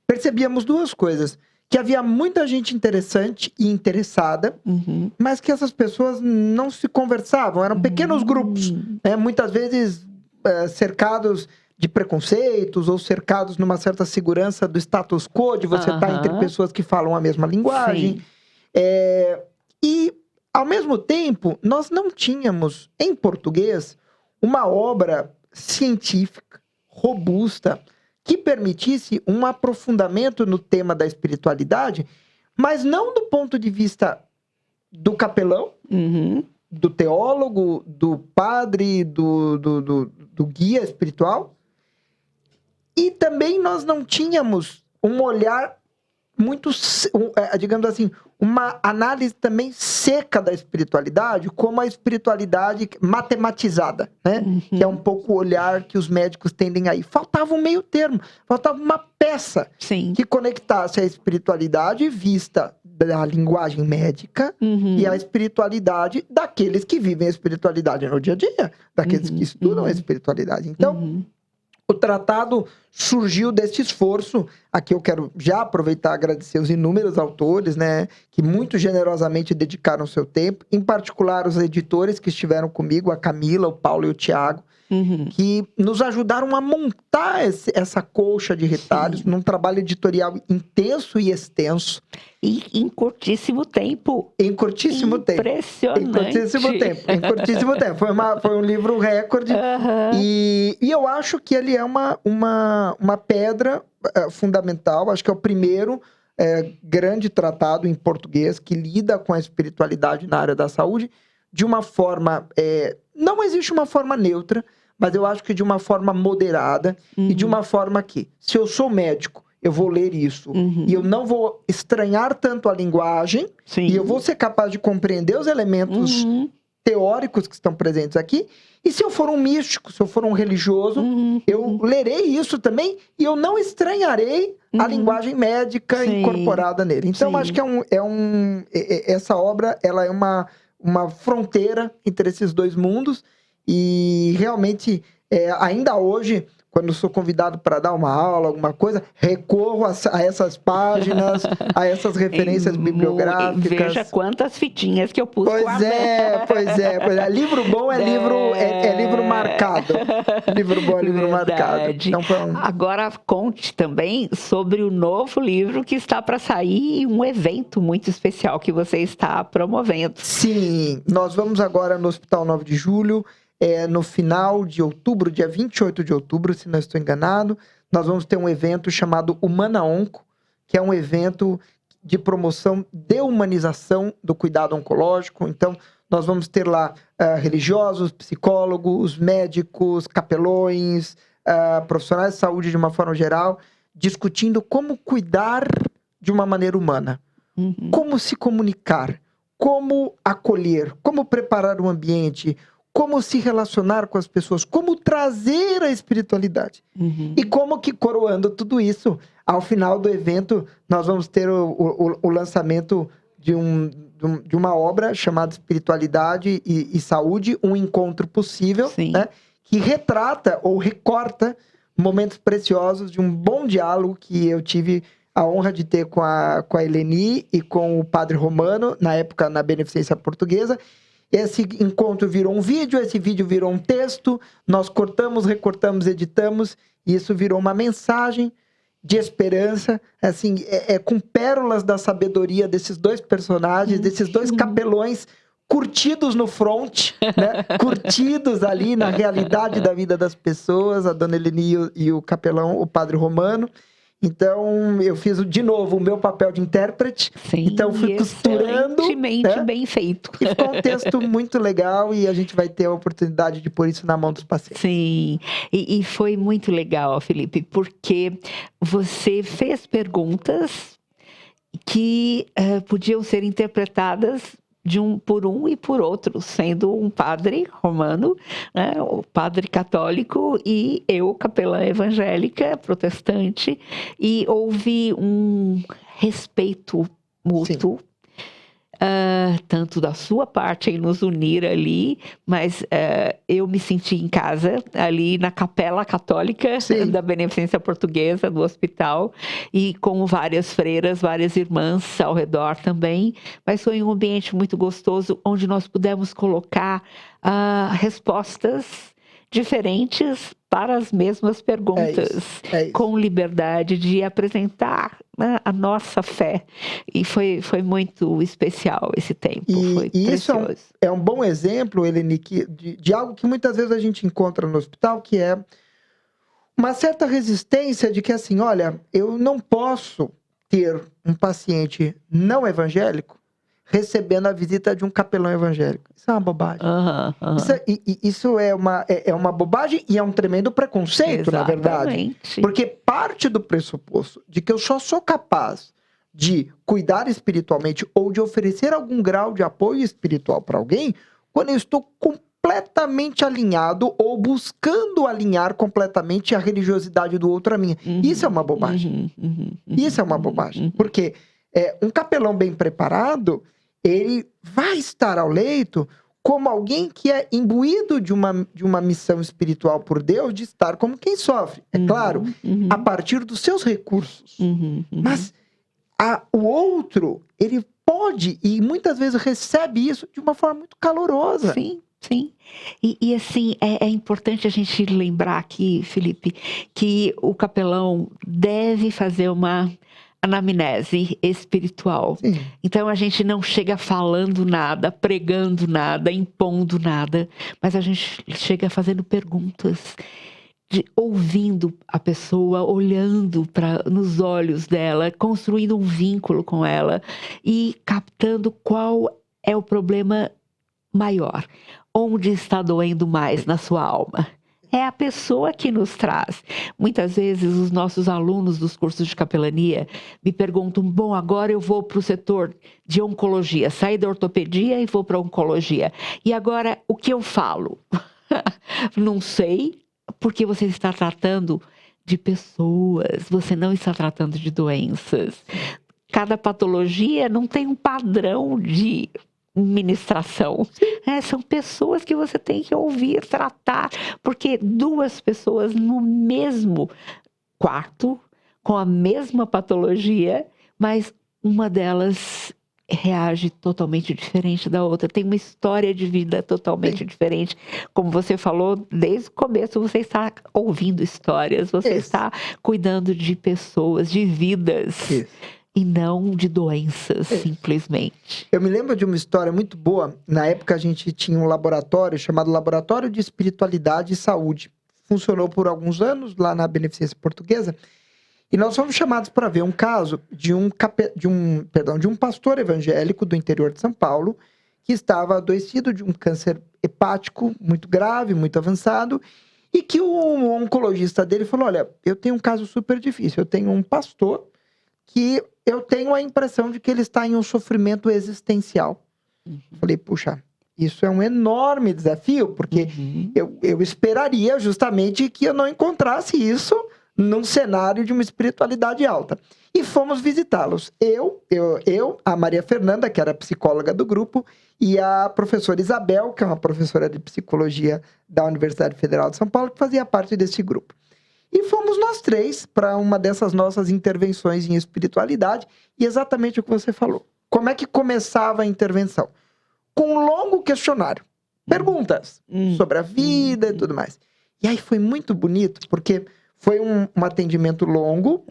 percebíamos duas coisas. Que havia muita gente interessante e interessada, mas que essas pessoas não se conversavam. Eram pequenos grupos, né? Muitas vezes cercados de preconceitos ou cercados numa certa segurança do status quo, de você estar entre pessoas que falam a mesma linguagem. E ao mesmo tempo, nós não tínhamos, em português, uma obra científica, robusta, que permitisse um aprofundamento no tema da espiritualidade, mas não do ponto de vista do capelão, do teólogo, do padre, do guia espiritual. E também nós não tínhamos um olhar muito, digamos assim, uma análise também seca da espiritualidade, como a espiritualidade matematizada, né? Que é um pouco o olhar que os médicos tendem aí. Faltava um meio termo, faltava uma peça que conectasse a espiritualidade vista da linguagem médica e a espiritualidade daqueles que vivem a espiritualidade no dia a dia, daqueles que estudam a espiritualidade. Então, O tratado surgiu desse esforço. Aqui eu quero já aproveitar e agradecer os inúmeros autores, né, que muito generosamente dedicaram seu tempo, em particular os editores que estiveram comigo, a Camila, o Paulo e o Tiago, que nos ajudaram a montar essa colcha de retalhos num trabalho editorial intenso e extenso. E em curtíssimo tempo. Em curtíssimo tempo. Impressionante. Em curtíssimo tempo. Foi um livro recorde. E eu acho que ele é uma pedra fundamental. Acho que é o primeiro grande tratado em português que lida com a espiritualidade na área da saúde de uma forma... não existe uma forma neutra, mas eu acho que de uma forma moderada e de uma forma que, se eu sou médico, eu vou ler isso e eu não vou estranhar tanto a linguagem e eu vou ser capaz de compreender os elementos teóricos que estão presentes aqui. E se eu for um místico, se eu for um religioso, eu lerei isso também e eu não estranharei a linguagem médica incorporada nele. Então, acho que essa obra ela é uma fronteira entre esses dois mundos e realmente, ainda hoje, quando eu sou convidado para dar uma aula, alguma coisa, recorro a essas páginas, a essas referências bibliográficas. Veja quantas fitinhas que eu pus. Pois é. Livro bom é livro marcado. Livro bom é livro marcado. Então, Agora, conte também sobre o novo livro que está para sair e um evento muito especial que você está promovendo. Sim, nós vamos agora no Hospital 9 de Julho, no final de outubro, dia 28 de outubro, se não estou enganado, nós vamos ter um evento chamado Humana Onco, que é um evento de promoção de humanização do cuidado oncológico. Então, nós vamos ter lá religiosos, psicólogos, médicos, capelões, profissionais de saúde de uma forma geral, discutindo como cuidar de uma maneira humana, como se comunicar, como acolher, como preparar o ambiente, como se relacionar com as pessoas, como trazer a espiritualidade. E como que, coroando tudo isso, ao final do evento, nós vamos ter o lançamento de uma obra chamada Espiritualidade e Saúde, um encontro possível, né, que retrata ou recorta momentos preciosos de um bom diálogo que eu tive a honra de ter com a Eleni e com o Padre Romano, na época na Beneficência Portuguesa. Esse encontro virou um vídeo, esse vídeo virou um texto, nós cortamos, recortamos, editamos, e isso virou uma mensagem de esperança, assim, com pérolas da sabedoria desses dois personagens, desses dois capelões curtidos no front, né? Curtidos ali na realidade da vida das pessoas, a dona Eleni e o capelão, o Padre Romano. Então, eu fiz de novo o meu papel de intérprete. Então, fui costurando. Excelentemente bem feito. E ficou um texto muito legal e a gente vai ter a oportunidade de pôr isso na mão dos pacientes. Sim, e foi muito legal, Felipe, porque você fez perguntas que podiam ser interpretadas por um e por outro, sendo um padre romano, né, o padre católico e eu, capelã evangélica, protestante, e houve um respeito mútuo, tanto da sua parte em nos unir ali, mas eu me senti em casa ali na capela católica da Beneficência Portuguesa do hospital e com várias freiras, várias irmãs ao redor também, mas foi um ambiente muito gostoso onde nós pudemos colocar respostas diferentes para as mesmas perguntas, com liberdade de apresentar, né, a nossa fé. E foi muito especial esse tempo, foi precioso. Isso é um bom exemplo, Eleni, de algo que muitas vezes a gente encontra no hospital, que é uma certa resistência de que, assim, olha, eu não posso ter um paciente não evangélico recebendo a visita de um capelão evangélico. Isso é uma bobagem. Isso é uma bobagem e é um tremendo preconceito, na verdade. Porque parte do pressuposto de que eu só sou capaz de cuidar espiritualmente ou de oferecer algum grau de apoio espiritual para alguém quando eu estou completamente alinhado ou buscando alinhar completamente a religiosidade do outro à minha. Isso é uma bobagem. Isso é uma bobagem. Porque um capelão bem preparado, ele vai estar ao leito como alguém que é imbuído de uma missão espiritual por Deus, de estar como quem sofre. É claro, a partir dos seus recursos. Mas o outro, ele pode e muitas vezes recebe isso de uma forma muito calorosa. Sim, sim. E assim, é importante a gente lembrar aqui, Felipe, que o capelão deve fazer uma anamnese espiritual. Sim. Então a gente não chega falando nada, pregando nada, impondo nada, mas a gente chega fazendo perguntas, ouvindo a pessoa, olhando nos olhos dela, construindo um vínculo com ela e captando qual é o problema maior, onde está doendo mais na sua alma. É a pessoa que nos traz. Muitas vezes os nossos alunos dos cursos de capelania me perguntam, bom, agora eu vou para o setor de oncologia, saí da ortopedia e vou para a oncologia. E agora, o que eu falo? Não sei, porque você está tratando de pessoas, você não está tratando de doenças. Cada patologia não tem um padrão de ministração. São pessoas que você tem que ouvir, tratar, porque duas pessoas no mesmo quarto, com a mesma patologia, mas uma delas reage totalmente diferente da outra, tem uma história de vida totalmente diferente. Como você falou, desde o começo você está ouvindo histórias, você está cuidando de pessoas, de vidas. E não de doenças, simplesmente. Eu me lembro de uma história muito boa. Na época a gente tinha um laboratório chamado Laboratório de Espiritualidade e Saúde. Funcionou por alguns anos lá na Beneficência Portuguesa. E nós fomos chamados para ver um caso de um pastor evangélico do interior de São Paulo que estava adoecido de um câncer hepático muito grave, muito avançado, e que o oncologista dele falou, olha, eu tenho um caso super difícil. Eu tenho um pastor que eu tenho a impressão de que ele está em um sofrimento existencial. Falei, puxa, isso é um enorme desafio, porque eu esperaria justamente que eu não encontrasse isso num cenário de uma espiritualidade alta. E fomos visitá-los. Eu, a Maria Fernanda, que era psicóloga do grupo, e a professora Isabel, que é uma professora de psicologia da Universidade Federal de São Paulo, que fazia parte desse grupo. E fomos nós três para uma dessas nossas intervenções em espiritualidade. E exatamente o que você falou. Como é que começava a intervenção? Com um longo questionário. Perguntas sobre a vida e tudo mais. E aí foi muito bonito, porque foi um atendimento longo.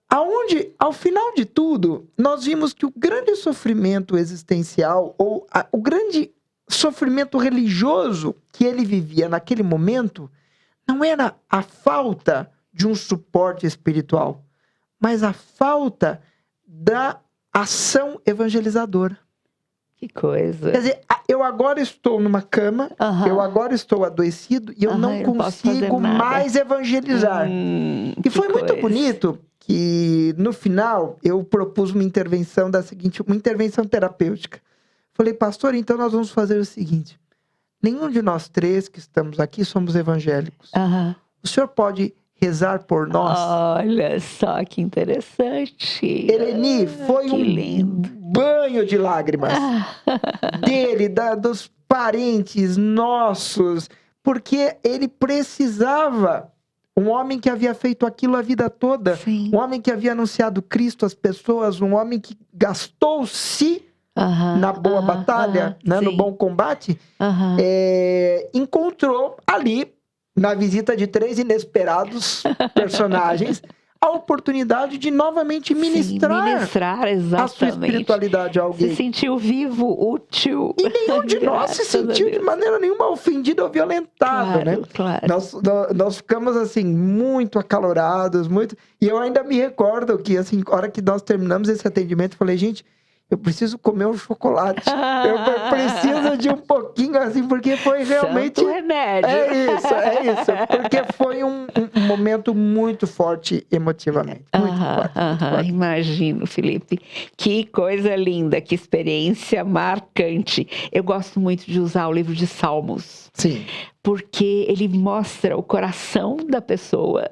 Aonde, ao final de tudo, nós vimos que o grande sofrimento existencial, ou o grande sofrimento religioso que ele vivia naquele momento, não era a falta de um suporte espiritual, mas a falta da ação evangelizadora. Que coisa. Quer dizer, eu agora estou numa cama, eu agora estou adoecido e eu não consigo mais evangelizar. E foi muito bonito que, no final, eu propus uma intervenção uma intervenção terapêutica. Falei, pastor, então nós vamos fazer o seguinte. Nenhum de nós três que estamos aqui somos evangélicos. O senhor pode rezar por nós? Olha só que interessante. Eleni, foi lindo. Banho de lágrimas dele, dos parentes nossos, porque ele precisava. Um homem que havia feito aquilo a vida toda, um homem que havia anunciado Cristo às pessoas, um homem que gastou-se na boa batalha, né, no bom combate, encontrou ali, na visita de 3 inesperados personagens, a oportunidade de novamente ministrar a sua espiritualidade a alguém. Se sentiu vivo, útil. E nenhum de nós se sentiu de maneira nenhuma ofendido ou violentado, né? Claro. Nós ficamos, assim, muito acalorados, muito... E eu ainda me recordo que, assim, na hora que nós terminamos esse atendimento, eu falei, gente... Eu preciso comer um chocolate. Eu preciso de um pouquinho, assim, porque foi realmente... Santo remédio. É isso. Porque foi um momento muito forte emotivamente. Muito forte. Imagino, Felipe. Que coisa linda, que experiência marcante. Eu gosto muito de usar o livro de Salmos. Sim. Porque ele mostra o coração da pessoa.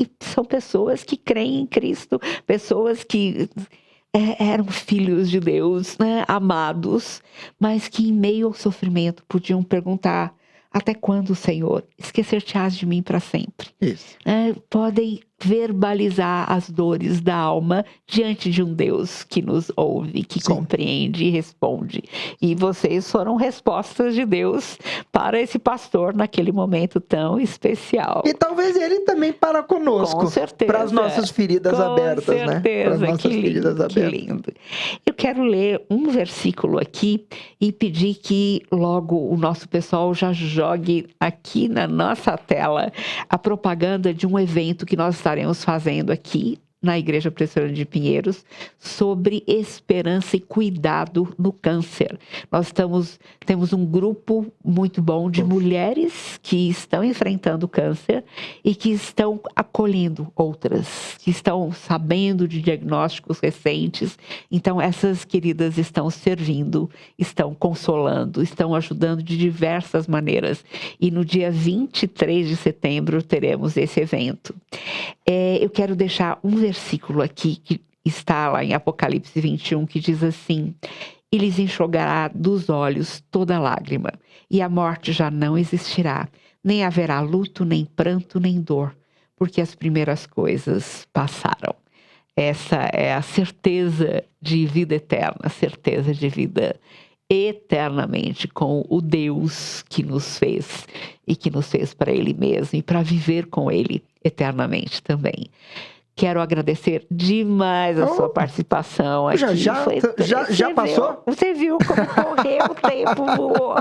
E são pessoas que creem em Cristo. Pessoas que... eram filhos de Deus, né, amados, mas que em meio ao sofrimento podiam perguntar: até quando, Senhor, esquecer-te-ás de mim para sempre? Isso. Podem verbalizar as dores da alma diante de um Deus que nos ouve, que Sim. compreende e responde. E vocês foram respostas de Deus para esse pastor naquele momento tão especial. E talvez ele também para conosco. Com certeza. Para as nossas feridas abertas, né? Com certeza. Para as nossas Que lindo, feridas que abertas. lindo. Eu quero ler um versículo aqui e pedir que logo o nosso pessoal já jogue aqui na nossa tela a propaganda de um evento que nós estaremos fazendo aqui na Igreja Presbiteriana de Pinheiros sobre esperança e cuidado no câncer. Nós temos um grupo muito bom de mulheres que estão enfrentando câncer e que estão acolhendo outras, que estão sabendo de diagnósticos recentes. Então, essas queridas estão servindo, estão consolando, estão ajudando de diversas maneiras. E no dia 23 de setembro teremos esse evento. Eu quero deixar um versículo aqui que está lá em Apocalipse 21, que diz assim: e lhes enxugará dos olhos toda lágrima, e a morte já não existirá, nem haverá luto, nem pranto, nem dor, porque as primeiras coisas passaram. Essa é a certeza de vida eterna, a certeza de vida eternamente com o Deus que nos fez e que nos fez para Ele mesmo e para viver com Ele eternamente também. Quero agradecer demais a sua participação aqui. Já passou? Você viu como correu o tempo, voou.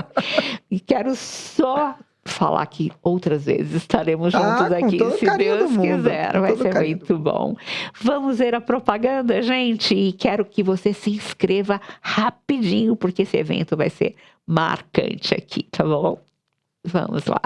E quero só falar que outras vezes estaremos juntos aqui, se Deus quiser. Vai ser muito bom. Vamos ver a propaganda, gente? E quero que você se inscreva rapidinho, porque esse evento vai ser marcante aqui, tá bom? Vamos lá.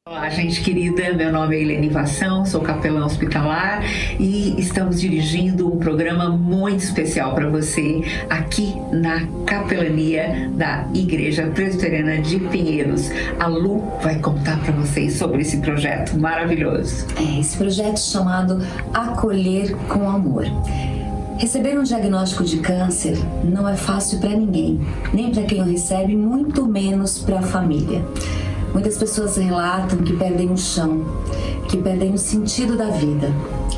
Olá, gente querida, meu nome é Lenivação, sou capelã hospitalar e estamos dirigindo um programa muito especial para você aqui na capelania da Igreja Presbiteriana de Pinheiros. A Lu vai contar para vocês sobre esse projeto maravilhoso. Esse projeto chamado Acolher com Amor. Receber um diagnóstico de câncer não é fácil para ninguém, nem para quem o recebe, muito menos para a família. Muitas pessoas relatam que perdem o chão, que perdem o sentido da vida.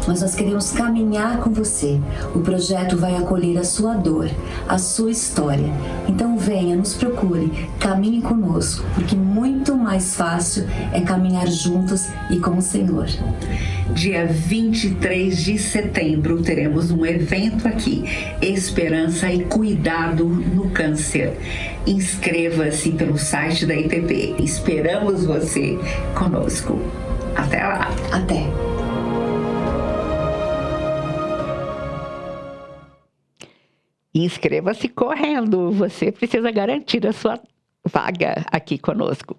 Mas nós queremos caminhar com você. O projeto vai acolher a sua dor, a sua história. Então venha, nos procure, caminhe conosco, porque muito mais fácil é caminhar juntos e com o Senhor. Dia 23 de setembro teremos um evento aqui, Esperança e Cuidado no Câncer. Inscreva-se pelo site da IPP. Esperamos você conosco. Até lá. Até. Inscreva-se correndo. Você precisa garantir a sua vaga aqui conosco.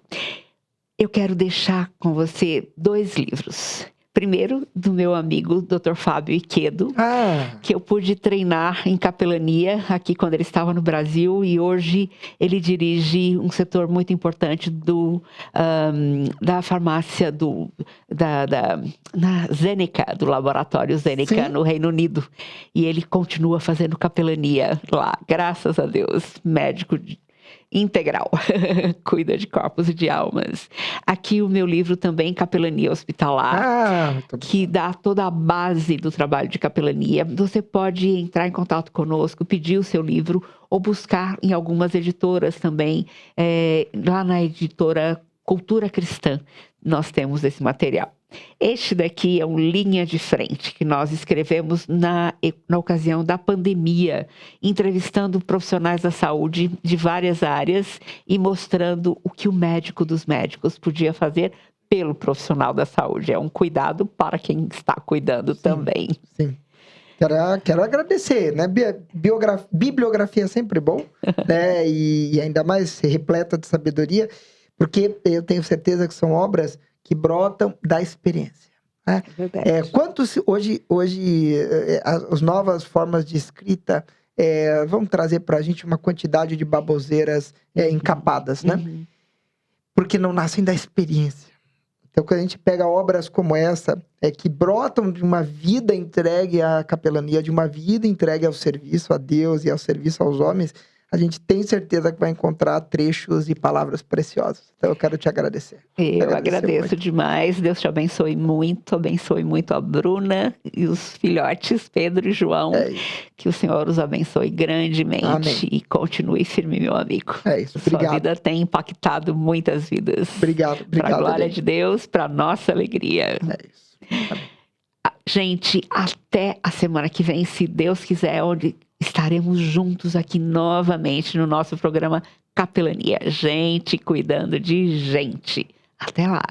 Eu quero deixar com você 2 livros. Primeiro, do meu amigo Dr. Fábio Iquedo, que eu pude treinar em capelania aqui quando ele estava no Brasil, e hoje ele dirige um setor muito importante da farmácia na Zeneca, do laboratório Zeneca, no Reino Unido. E ele continua fazendo capelania lá, graças a Deus, médico integral, cuida de corpos e de almas. Aqui o meu livro também, Capelania Hospitalar, que dá toda a base do trabalho de capelania. Você pode entrar em contato conosco, pedir o seu livro ou buscar em algumas editoras também, lá na editora Cultura Cristã, nós temos esse material. Este daqui é um Linha de Frente, que nós escrevemos na ocasião da pandemia, entrevistando profissionais da saúde de várias áreas e mostrando o que o médico dos médicos podia fazer pelo profissional da saúde. É um cuidado para quem está cuidando também. Sim. Quero agradecer, né? Bibliografia é sempre bom, né? E ainda mais repleta de sabedoria, porque eu tenho certeza que são obras que brotam da experiência. Né? Quantos hoje as novas formas de escrita vão trazer para a gente uma quantidade de baboseiras encapadas, né? Porque não nascem da experiência. Então, quando a gente pega obras como essa, que brotam de uma vida entregue à capelania, de uma vida entregue ao serviço a Deus e ao serviço aos homens, a gente tem certeza que vai encontrar trechos e palavras preciosas. Então, eu quero te agradecer. Eu agradeço muito. demais. Deus te abençoe muito a Bruna e os filhotes, Pedro e João. Que o Senhor os abençoe grandemente. Amém. E continue firme, meu amigo. É isso, obrigado. Sua vida tem impactado muitas vidas. Obrigado. Para a glória de Deus, para nossa alegria. É isso. Amém. Gente, até a semana que vem, se Deus quiser, onde estaremos juntos aqui novamente no nosso programa Capelania. Gente cuidando de gente. Até lá.